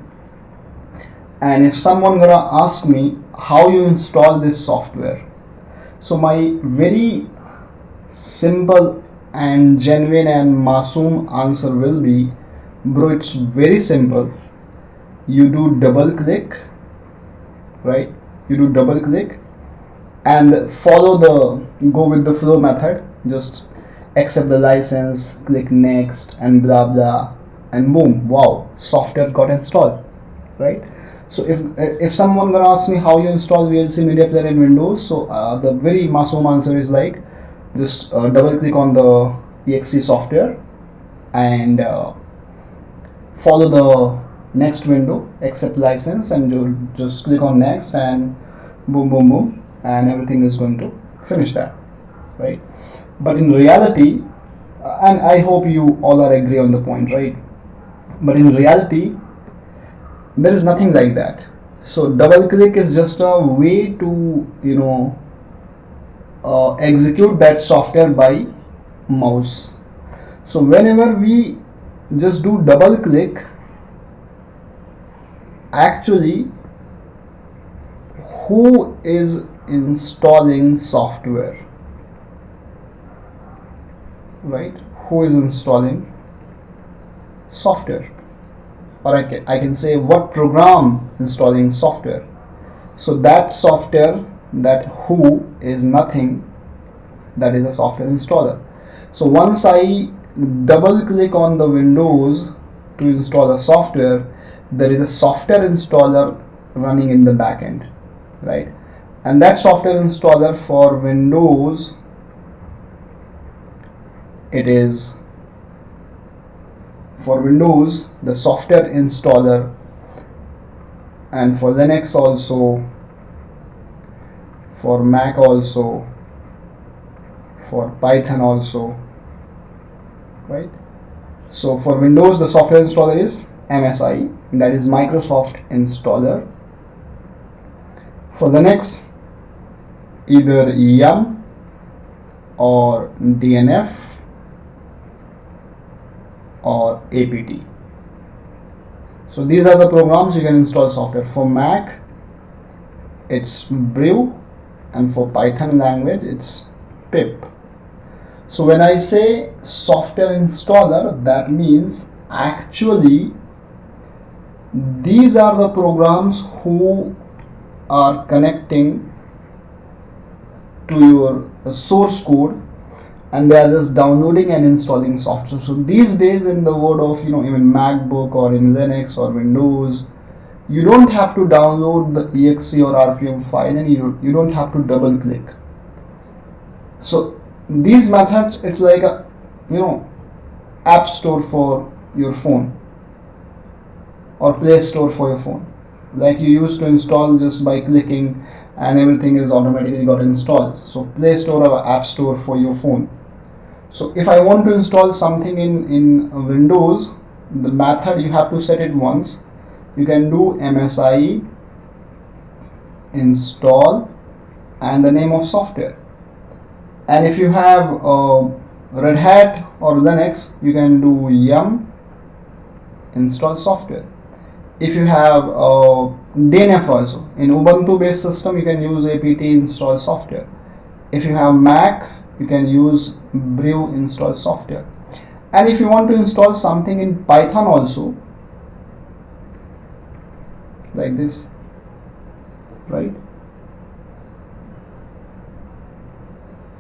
and if someone gonna ask me how you install this software, so my very simple and genuine and masoom answer will be, bro, it's very simple. You do double click, right? You do double click and go with the flow method. Just accept the license, click next, and blah blah, and boom, wow, software got installed, right? So if someone gonna ask me how you install VLC Media Player in Windows, so the very masoom answer is like, just double click on the exe software and follow the next window, accept license, and you just click on next, and boom boom boom, and everything is going to finish that, right? But in reality, and I hope you all are agree on the point, right? But in reality, there is nothing like that. So double click is just a way to execute that software by mouse. So whenever we just do double click, actually who is installing software, right? Who is installing software? Or I can say what program installing software. So that software, that who is nothing, that is a software installer. So once I double click on the Windows to install a software, there is a software installer running in the backend, right? And that software installer for Windows, it is for Windows the software installer, and for Linux also, for Mac also, for Python also, right? So for Windows the software installer is MSI, that is Microsoft installer. For Linux, either yum or DNF or apt. So these are the programs you can install software. For Mac, it's brew, and for Python language it's pip. So when I say software installer, that means actually these are the programs who are connecting to your source code, and they are just downloading and installing software. So these days, in the world of even MacBook or in Linux or Windows, you don't have to download the exe or RPM file, and you don't have to double click. So these methods, it's like a app store for your phone or Play Store for your phone, like you used to install just by clicking and everything is automatically got installed. So Play Store or App Store for your phone. So if I want to install something in Windows, the method you have to set it once. You can do MSI install and the name of software. And if you have Red Hat or Linux, you can do yum install software. If you have DNF also, in Ubuntu based system you can use apt install software. If you have Mac, you can use brew install software. And if you want to install something in Python also, like this, right?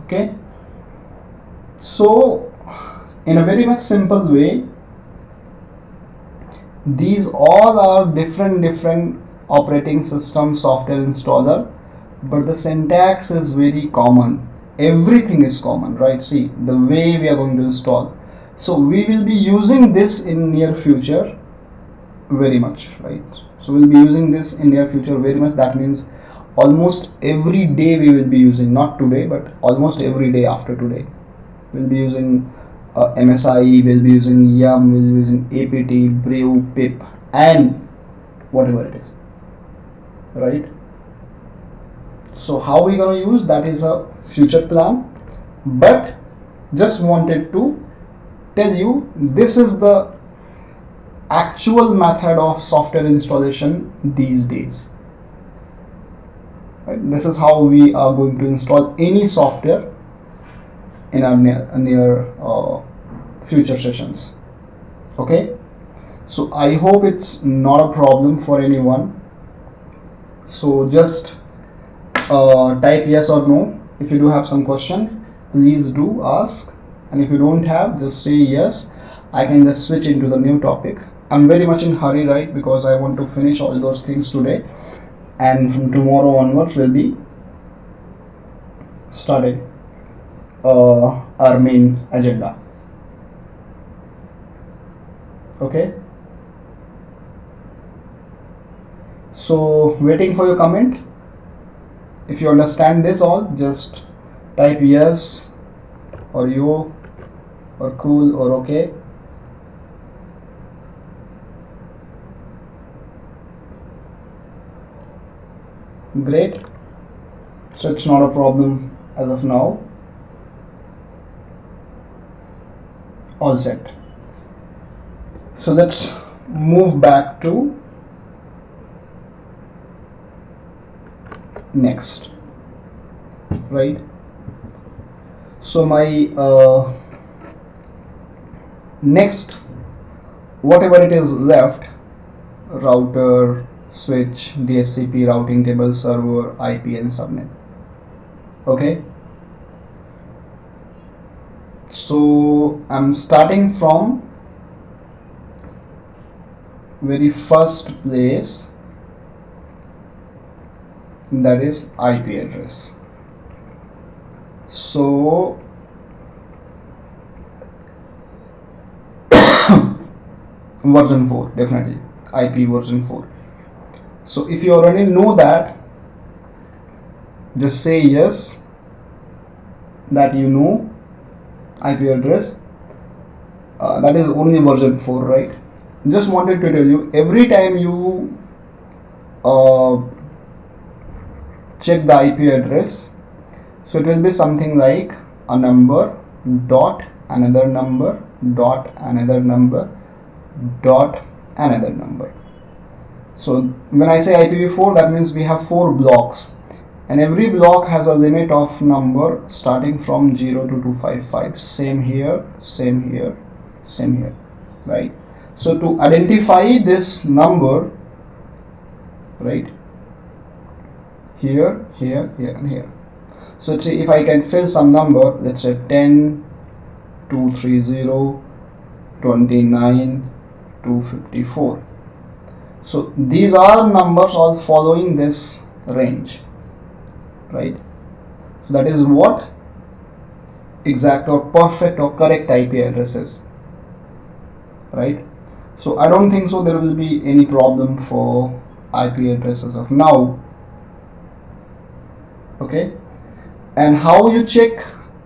Okay, so in a very much simple way, these all are different operating system software installer, but the syntax is very common. Everything is common, right? See the way we are going to install. So we will be using this in near future very much, right? So we'll be using this in near future very much. That means almost every day we will be using, not today but almost every day after today we'll be using MSI, we'll be using yum, we'll be using apt, brew, pip, and whatever it is, right? So how we gonna use that is a future plan, but just wanted to tell you this is the actual method of software installation these days. Right? This is how we are going to install any software in our near future sessions. Okay, so I hope it's not a problem for anyone. So just type yes or no. If you do have some question, please do ask, and if you don't have, just say yes. I can just switch into the new topic. I'm very much in hurry, right, because I want to finish all those things today, and from tomorrow onwards we'll be starting our main agenda. Okay, so waiting for your comment. If you understand this all, just type yes or yo or cool or okay. Great. So it's not a problem as of now. All set. So let's move back to next, right? So my next, whatever it is left, router, switch, DHCP, routing table, server, IP and subnet. Okay, so I'm starting from very first place, that is IP address. So version 4, definitely IP version 4. So if you already know that, just say yes, that you know IP address, that is only version 4, right? Just wanted to tell you, every time you check the IP address, so it will be something like a number dot another number dot another number dot another number. So when I say IPv4, that means we have 4 blocks, and every block has a limit of number starting from 0 to 255. Same here, same here, same here, right? So to identify this number, right, here, here, here and here. So let's say if I can fill some number, let's say 10, 230, 29, 254. So these are numbers all following this range, right? So that is what exact or perfect or correct IP address is, right? So I don't think so there will be any problem for IP addresses of now. Okay, and how you check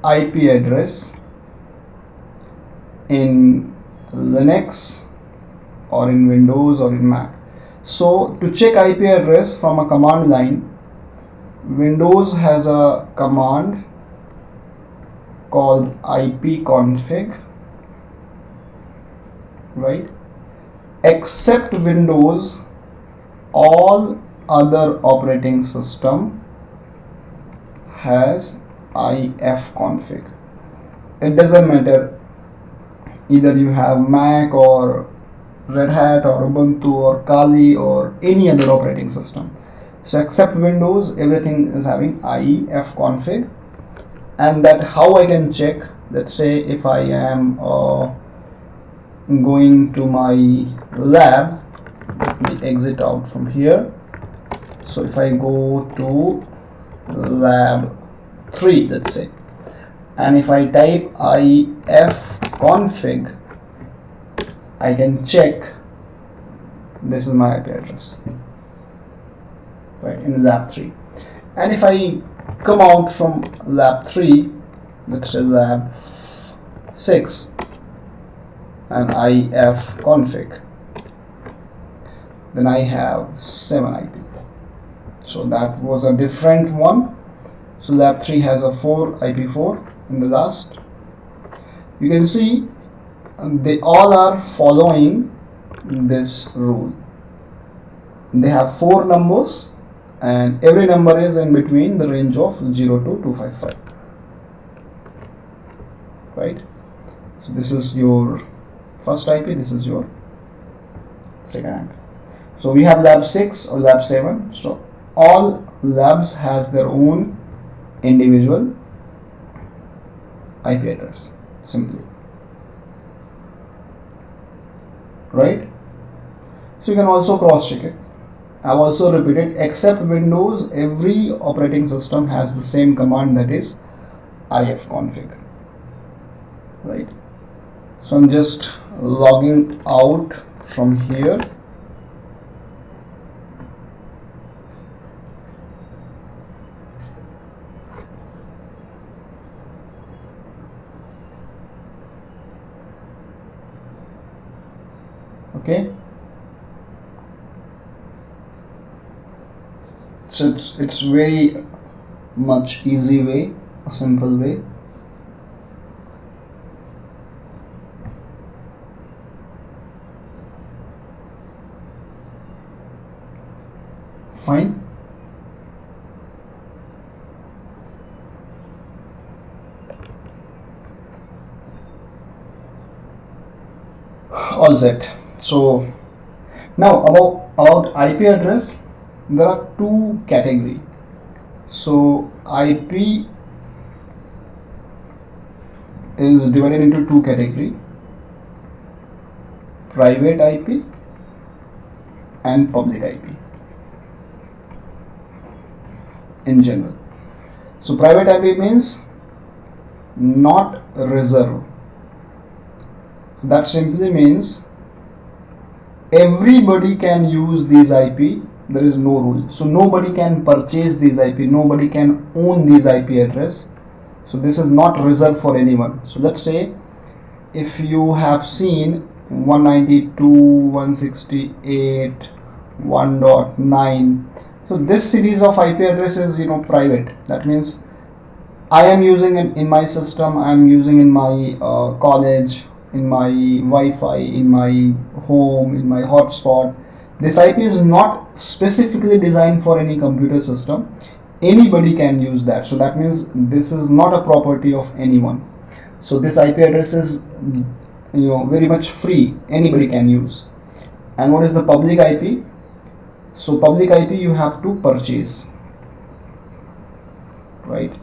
IP address in Linux or in Windows or in Mac? So to check IP address from a command line, Windows has a command called ipconfig, right? Except Windows, all other operating system has ifconfig. It doesn't matter, either you have Mac or Red Hat or Ubuntu or Kali or any other operating system. So except Windows, everything is having ifconfig. And that how I can check, let's say if I am going to my lab, let me exit out from here. So if I go to lab 3, let's say, and if I type ifconfig, I can check this is my IP address, right, in lab 3. And if I come out from lab 3, let's say lab 6, and ifconfig, then I have 7 IP. So that was a different one. So lab 3 has a IP4 in the last. You can see they all are following this rule. They have 4 numbers and every number is in between the range of 0 to 255, right? So this is your first IP, this is your second IP. So we have lab 6 or lab 7. So all labs has their own individual IP address, simply, right? So you can also cross check it. I've also repeated, except Windows, every operating system has the same command, that is ifconfig, right? So I'm just logging out from here. Okay, so it's very much easy way, a simple way. Fine. All set. So now about IP address, there are 2 categories. So IP is divided into 2 categories: private IP and public IP in general. So private IP means not reserved. That simply means everybody can use these IP. There is no rule. So nobody can purchase these IP, nobody can own these IP address. So this is not reserved for anyone. So let's say if you have seen 192.168 1.9, so this series of IP addresses is private. That means I am using it in my system, I am using in my college, in my Wi-Fi, in my home, in my hotspot. This IP is not specifically designed for any computer system. Anybody can use that. So that means this is not a property of anyone. So this IP address is very much free. Anybody can use. And what is the public IP? So public IP you have to purchase, right?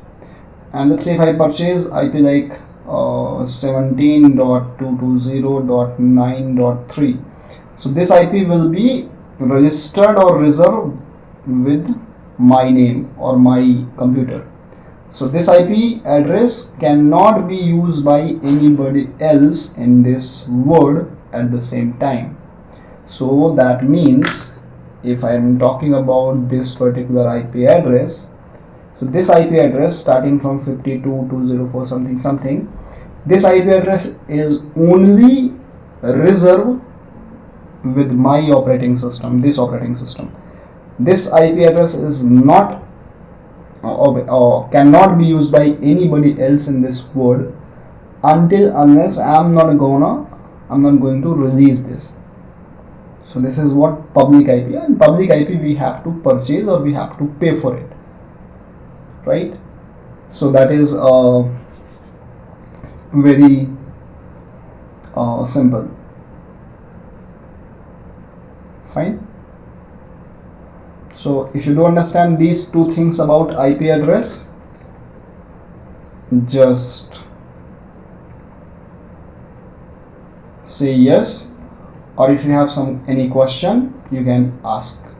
And let's say if I purchase IP like 17.220.9.3, so this IP will be registered or reserved with my name or my computer. So this IP address cannot be used by anybody else in this world at the same time. So that means if I am talking about this particular IP address, so this IP address starting from 52.204 something, this IP address is only reserved with my operating system, this operating system. This IP address is not or cannot be used by anybody else in this world until unless I'm not going to release this. So this is what public IP, and public IP we have to purchase or we have to pay for it, right? So that is very simple. Fine. So if you don't understand these two things about IP address, just say yes, or if you have any question, you can ask.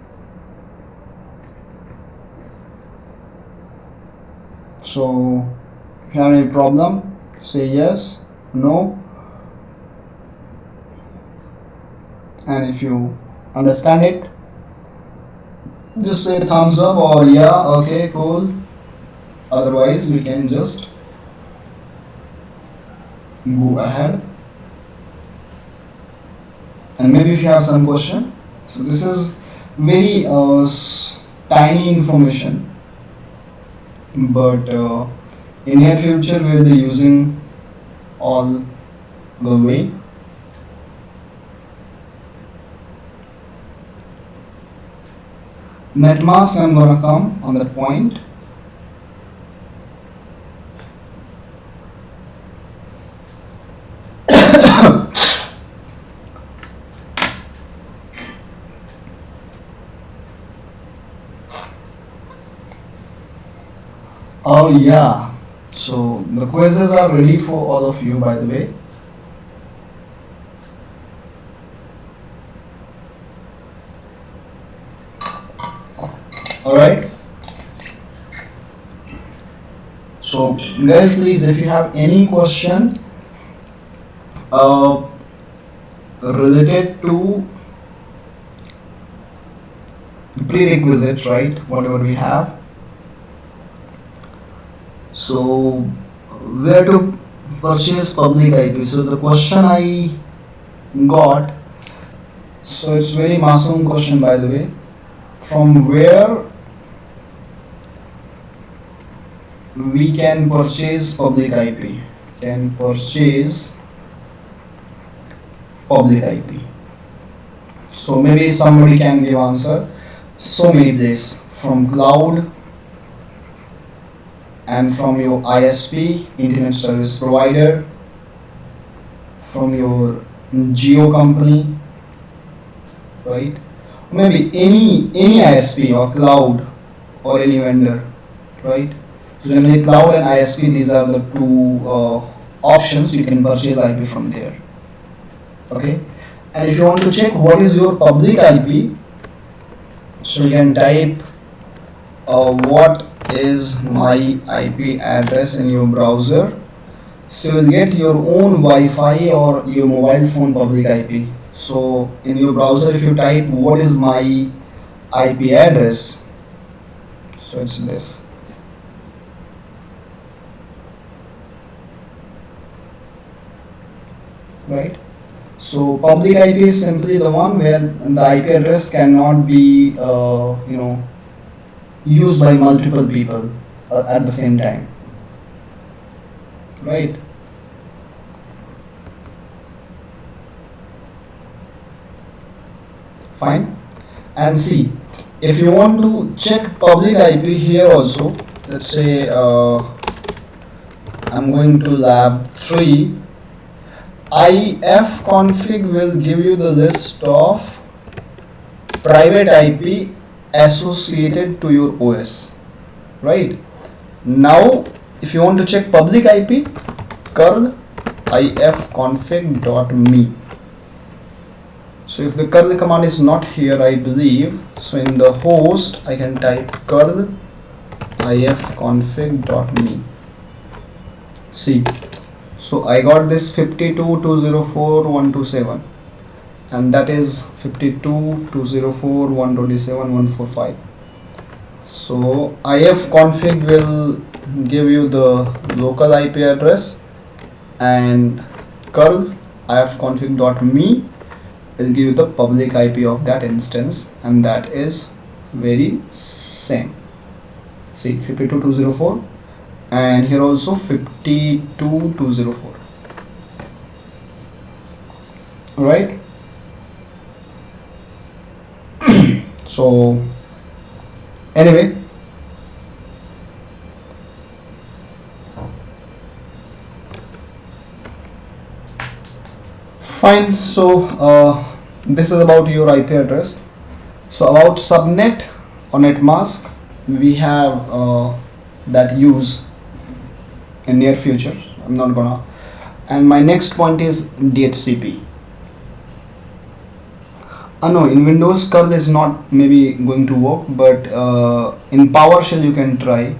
So if you have any problem, say yes, no, and if you understand it, just say thumbs up or yeah, okay, cool. Otherwise we can just go ahead, and maybe if you have some question. So this is very tiny information, but in near future we will be using all the way. Netmask, I'm gonna come on that point. Oh yeah, so the quizzes are ready for all of you, by the way. Alright, so guys, please, if you have any question related to prerequisites, right, whatever we have, so where to purchase public IP. So the question I got, so it's very masoom question, by the way, from where we can purchase public IP, can purchase public IP. So maybe somebody can give answer. So many places, from cloud and from your ISP, internet service provider, from your geo company, right? Maybe any ISP or cloud or any vendor, right? So generally cloud and ISP, these are the two options you can purchase IP from there. Okay, and if you want to check what is your public IP, so you can type what is my IP address in your browser. So you will get your own Wi-Fi or your mobile phone public IP. So in your browser, if you type what is my IP address, so it's this. Right? So public IP is simply the one where the IP address cannot be used by multiple people at the same time, right? Fine. And see, if you want to check public IP here also, let's say I'm going to lab 3, ifconfig will give you the list of private IP associated to your OS, right? Now if you want to check public IP, curl ifconfig.me. so if the curl command is not here, I believe, so in the host I can type curl ifconfig.me. see, so I got this 52.204.127, and that is 52.204.127.145. so ifconfig will give you the local IP address, and curl ifconfig.me will give you the public IP of that instance, and that is very same. see 52204, and here also 52204. Right. So anyway, fine. So this is about your IP address. So about subnet or net mask, we have that use in near future. I'm not gonna. And my next point is DHCP. No, in Windows curl is not maybe going to work, but in PowerShell you can try.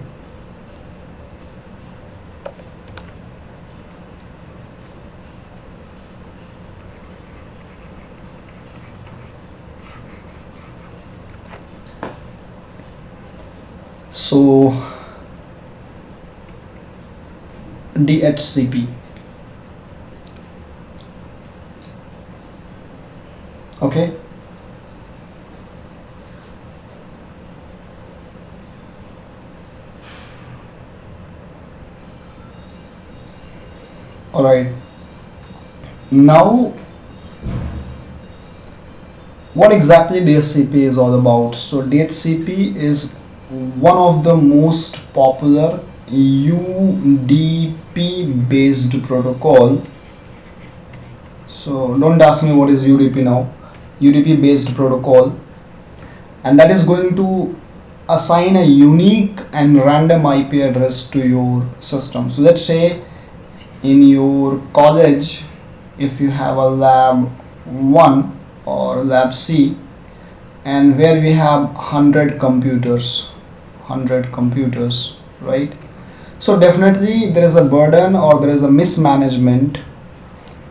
So DHCP. Okay. All right. Now, what exactly DHCP is all about? So DHCP is one of the most popular UDP based protocol. So don't ask me what is UDP now. UDP based protocol, and that is going to assign a unique and random IP address to your system. So let's say in your college, if you have a lab 1 or lab C, and where we have 100 computers, right? So definitely there is a burden or there is a mismanagement.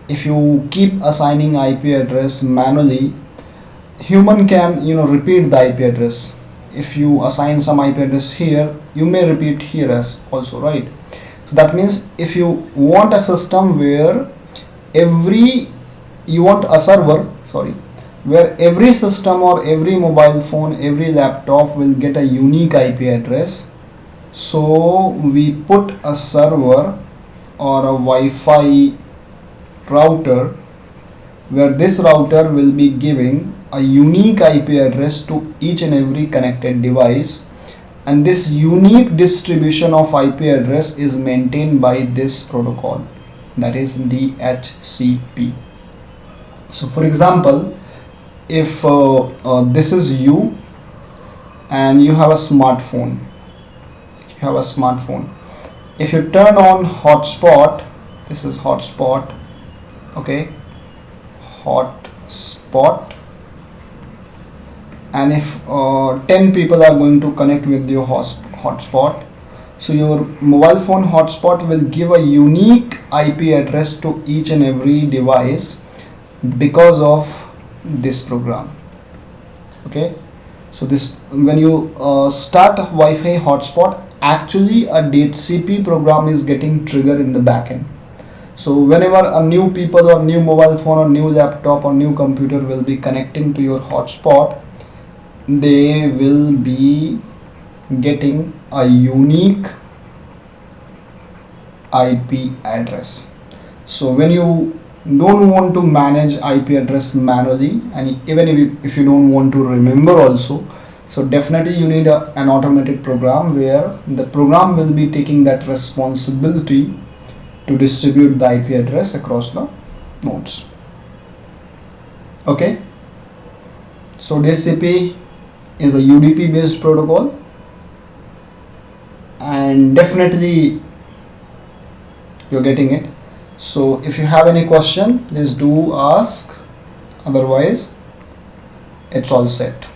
If you keep assigning IP address manually, human can repeat the IP address. If you assign some IP address here, you may repeat here as also, right? So that means if you want a system where you want a server, where every system or every mobile phone, every laptop will get a unique IP address. So we put a server or a Wi-Fi router, where this router will be giving a unique IP address to each and every connected device, and this unique distribution of IP address is maintained by this protocol, that is DHCP. So for example, if this is you and you have a smartphone, if you turn on hotspot, this is hotspot, okay, hotspot, and if 10 people are going to connect with your hotspot, so your mobile phone hotspot will give a unique IP address to each and every device because of this program. Okay, so this, when you start a Wi-Fi hotspot, actually a DHCP program is getting triggered in the backend. So whenever a new people or new mobile phone or new laptop or new computer will be connecting to your hotspot, they will be getting a unique IP address. So when you don't want to manage IP address manually, and even if you don't want to remember also, so definitely you need an automated program where the program will be taking that responsibility to distribute the IP address across the nodes. Okay, so DHCP is a UDP based protocol, and definitely you're getting it. So if you have any question, please do ask, otherwise it's all set.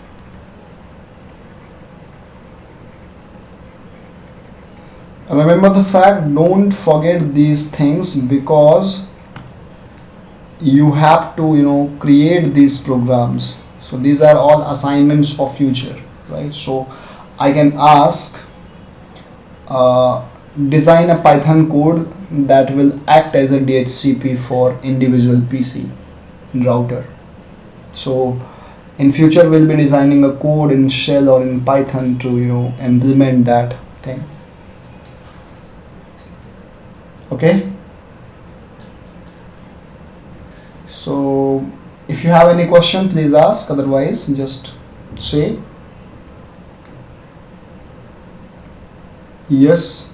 Remember the fact, don't forget these things, because you have to create these programs. So these are all assignments for future, right? So I can ask design a Python code that will act as a DHCP for individual PC router. So in future we'll be designing a code in shell or in Python to implement that thing. Okay, so if you have any question, please ask, otherwise just say yes.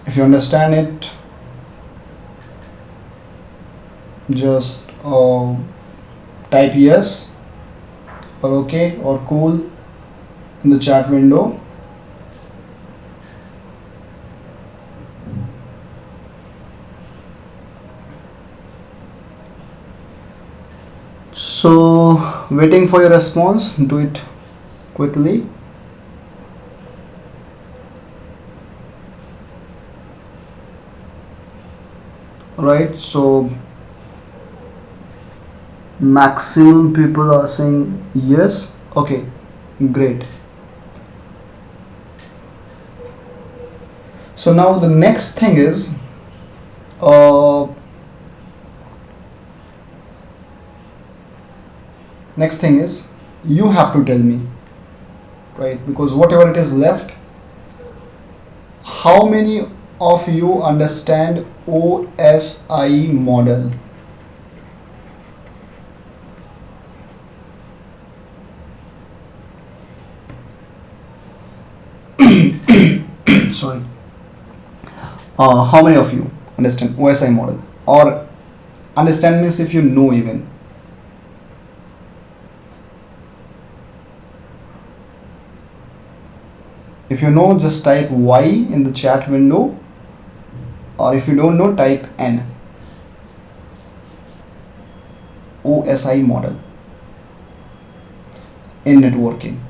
If you understand it, just type yes or okay or cool in the chat window. So waiting for your response, do it quickly. Right, so maximum people are saying yes. Okay, great. So now the next thing is you have to tell me, right? Because whatever it is left, how many of you understand OSI model? Sorry. How many of you understand OSI model? Or understand means if you know even. If you know, just type Y in the chat window, or if you don't know, type N. OSI model in networking.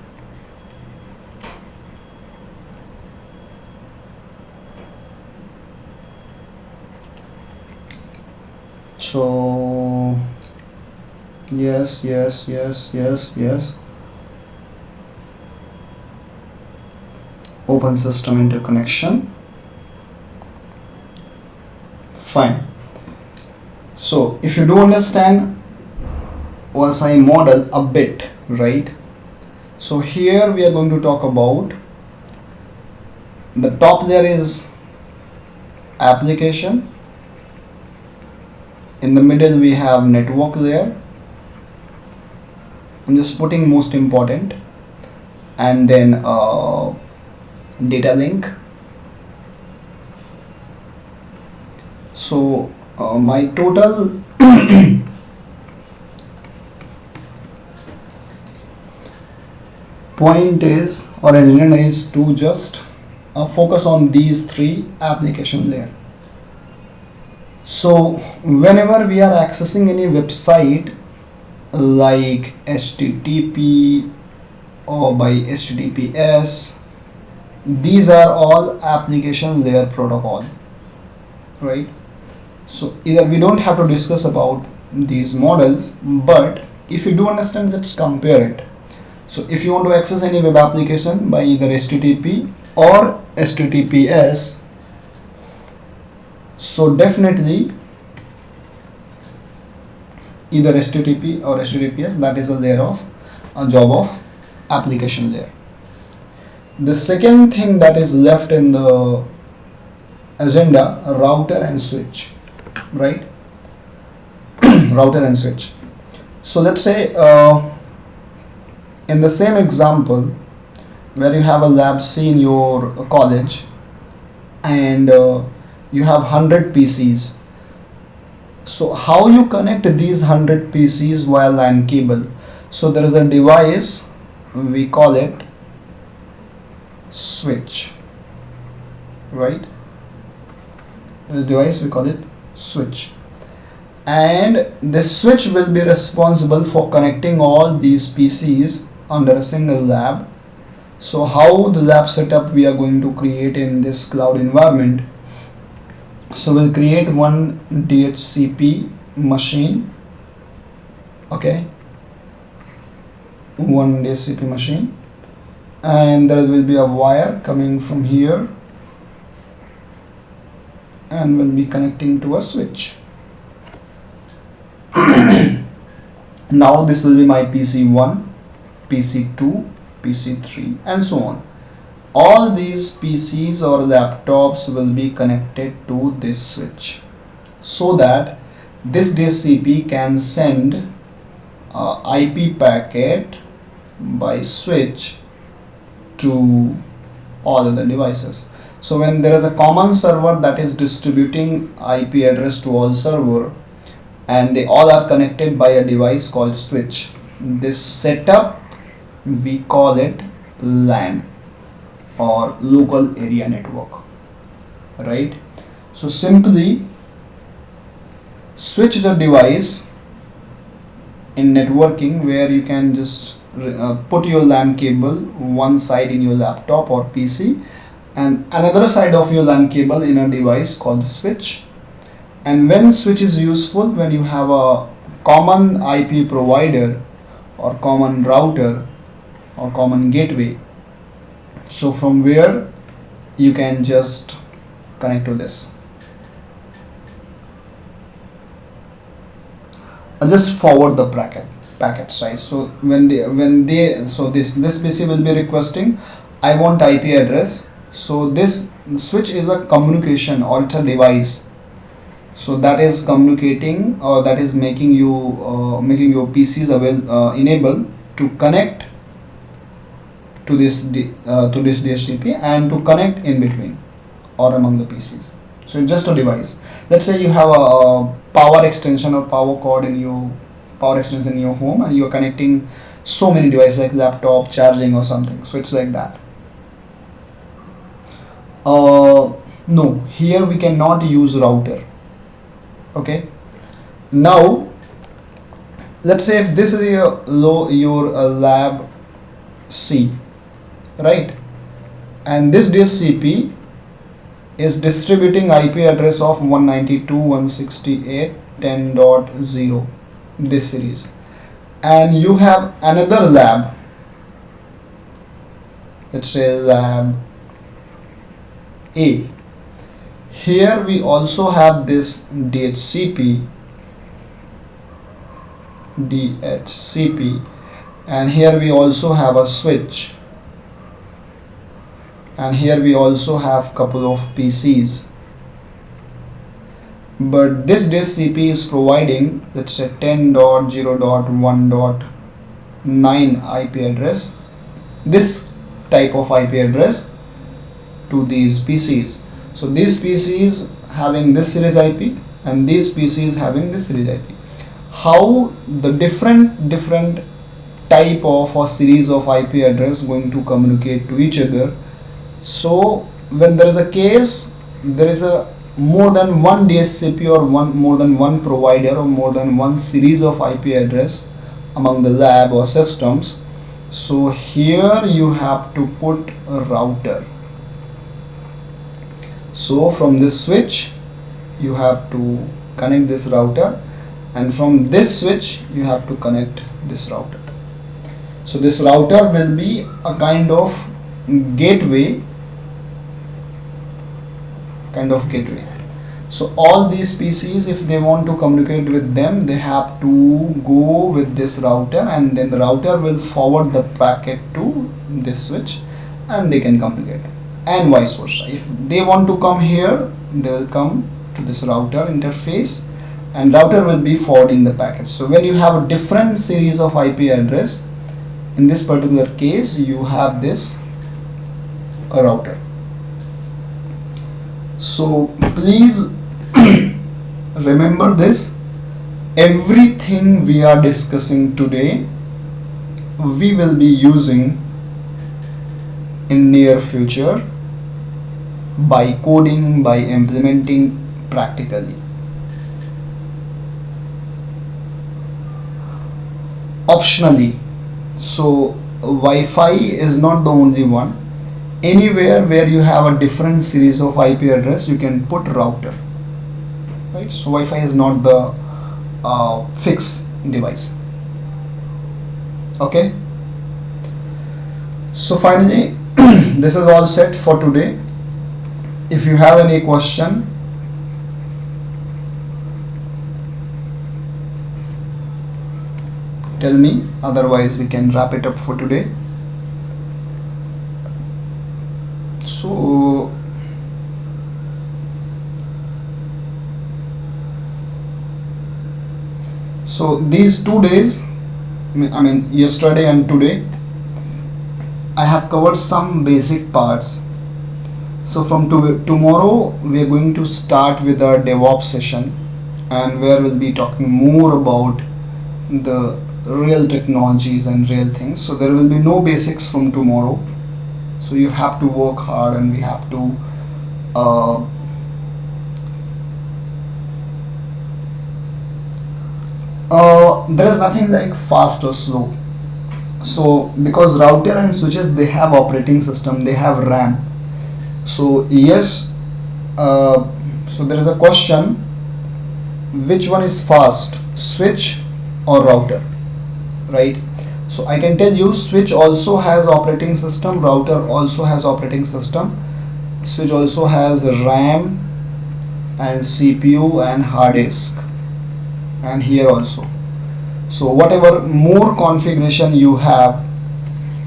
So yes. Open system interconnection. Fine. So if you do understand OSI model a bit, right? So here we are going to talk about the top layer is application. In the middle we have network layer. I'm just putting most important, and then data link. So my total point is, or agenda is to just focus on these three application layer. So whenever we are accessing any website like HTTP or by HTTPS, these are all application layer protocol, right? So either we don't have to discuss about these models, but if you do understand, let's compare it. So if you want to access any web application by either HTTP or HTTPS, so definitely either HTTP or HTTPS, that is a layer of a job of application layer. The second thing that is left in the agenda, router and switch, right? Router and switch. So let's say in the same example where you have a lab C in your college, and you have 100 PCs. So how you connect these 100 PCs via LAN cable? So there is a device, we call it switch, right? The device, we call it switch, and this switch will be responsible for connecting all these PCs under a single lab. So how the lab setup we are going to create in this cloud environment? So we'll create one DHCP machine, okay, one DHCP machine, and there will be a wire coming from here and will be connecting to a switch. Now this will be my PC1, PC2, PC3 and so on. All these PCs or laptops will be connected to this switch, so that this DHCP can send IP packet by switch to all other devices. So when there is a common server that is distributing IP address to all server, and they all are connected by a device called switch, this setup we call it LAN or local area network, right? So simply, switch is a device in networking where you can just put your LAN cable one side in your laptop or PC and another side of your LAN cable in a device called switch. And when switch is useful, when you have a common IP provider or common router or common gateway, so from where you can just connect to this. I'll just forward the packets, right? So when they so this PC will be requesting, I want IP address. So this switch is a communication or it's a device, so that is communicating or that is making your PCs enable to connect to this DHCP and to connect in between or among the PCs. So it's just a device. Let's say you have a power extension or power cord in your home, and you're connecting so many devices like laptop, charging or something. So it's like that. No, here we cannot use router. Okay. Now, let's say if this is your lab C, right, and this DHCP is distributing IP address of 192.168.10.0, this series, and you have another lab, let's say lab A. Here we also have this DHCP, and here we also have a switch, and here we also have couple of PCs. But this DHCP is providing, let's say 10.0.1.9 IP address, this type of IP address to these PCs. So these PCs having this series IP and these PCs having this series IP. How the different type of or series of IP address going to communicate to each other? So when there is a case, there is a more than one DHCP or more than one provider or more than one series of IP address among the lab or systems. So here you have to put a router. So from this switch you have to connect this router, and from this switch you have to connect this router. So this router will be a kind of gateway. So all these PCs, if they want to communicate with them, they have to go with this router, and then the router will forward the packet to this switch and they can communicate, and vice versa. If they want to come here, they will come to this router interface and router will be forwarding the packet. So when you have a different series of IP address, in this particular case you have this a router. So please remember this, everything we are discussing today we will be using in near future by coding, by implementing practically. Optionally, so Wi-Fi is not the only one. Anywhere where you have a different series of IP address, you can put router, right? So Wi-Fi is not the fixed device. Okay, so finally this is all set for today. If you have any question, tell me, otherwise we can wrap it up for today. So these 2 days, I mean yesterday and today, I have covered some basic parts. So from tomorrow we are going to start with our DevOps session, and where we'll be talking more about the real technologies and real things. So there will be no basics from tomorrow. So you have to work hard, and we have to there is nothing like fast or slow. So because router and switches, they have operating system, they have RAM. So yes, so there is a question, which one is fast, switch or router, right? So I can tell you, switch also has operating system, router also has operating system. Switch also has RAM and CPU and hard disk, and here also. So whatever more configuration you have,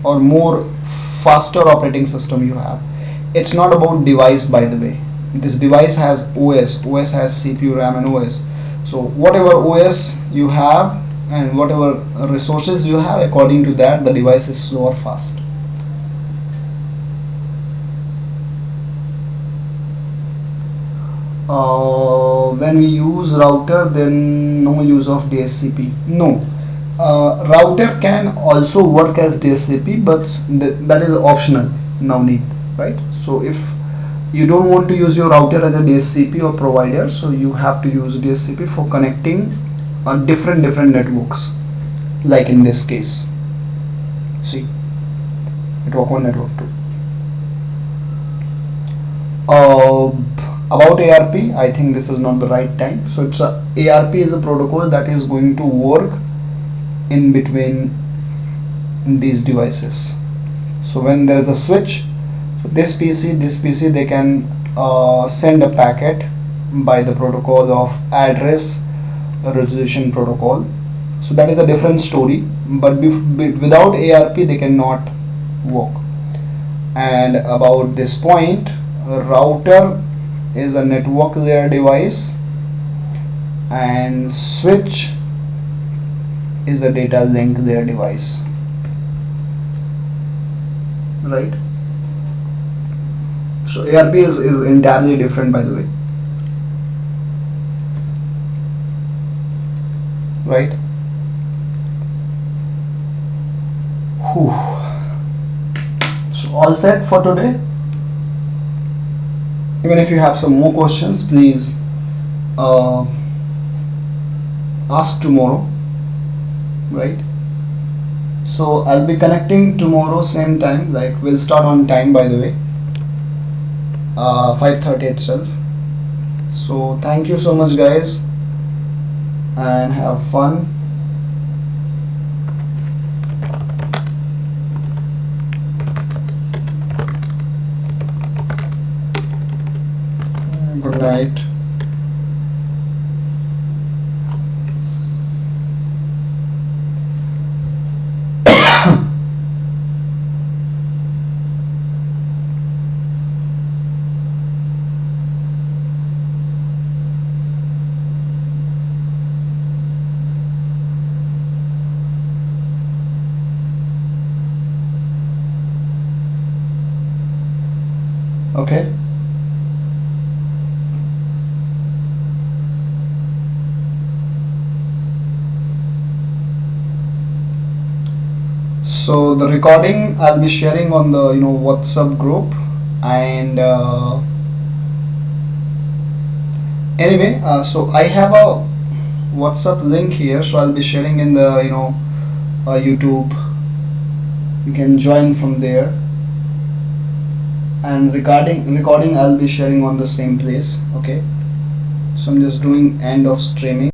or more faster operating system you have, it's not about device, by the way. This device has OS has CPU, RAM and OS. So whatever OS you have and whatever resources you have, according to that the device is slow or fast. When we use router, then no use of DHCP. No, router can also work as DHCP, but that is optional now need, right? So if you don't want to use your router as a DHCP or provider, so you have to use DHCP for connecting different networks, like in this case. See, network 1, network 2. About ARP, I think this is not the right time. So it's ARP is a protocol that is going to work in between these devices. So when there is a switch, so this PC, they can send a packet by the protocol of address resolution protocol. So that is a different story, but without ARP they cannot work. And about this point, a router is a network layer device and switch is a data link layer device, right? So ARP is entirely different, by the way, right? Whew. So all set for today. Even if you have some more questions, please ask tomorrow, right? So I'll be connecting tomorrow same time, like we'll start on time, by the way, 5:30 itself. So thank you so much guys, and have fun. Good night. Okay. So the recording I'll be sharing on the WhatsApp group, and anyway, so I have a WhatsApp link here, so I'll be sharing in the YouTube. You can join from there, and recording I'll be sharing on the same place. Okay, so I'm just doing end of streaming.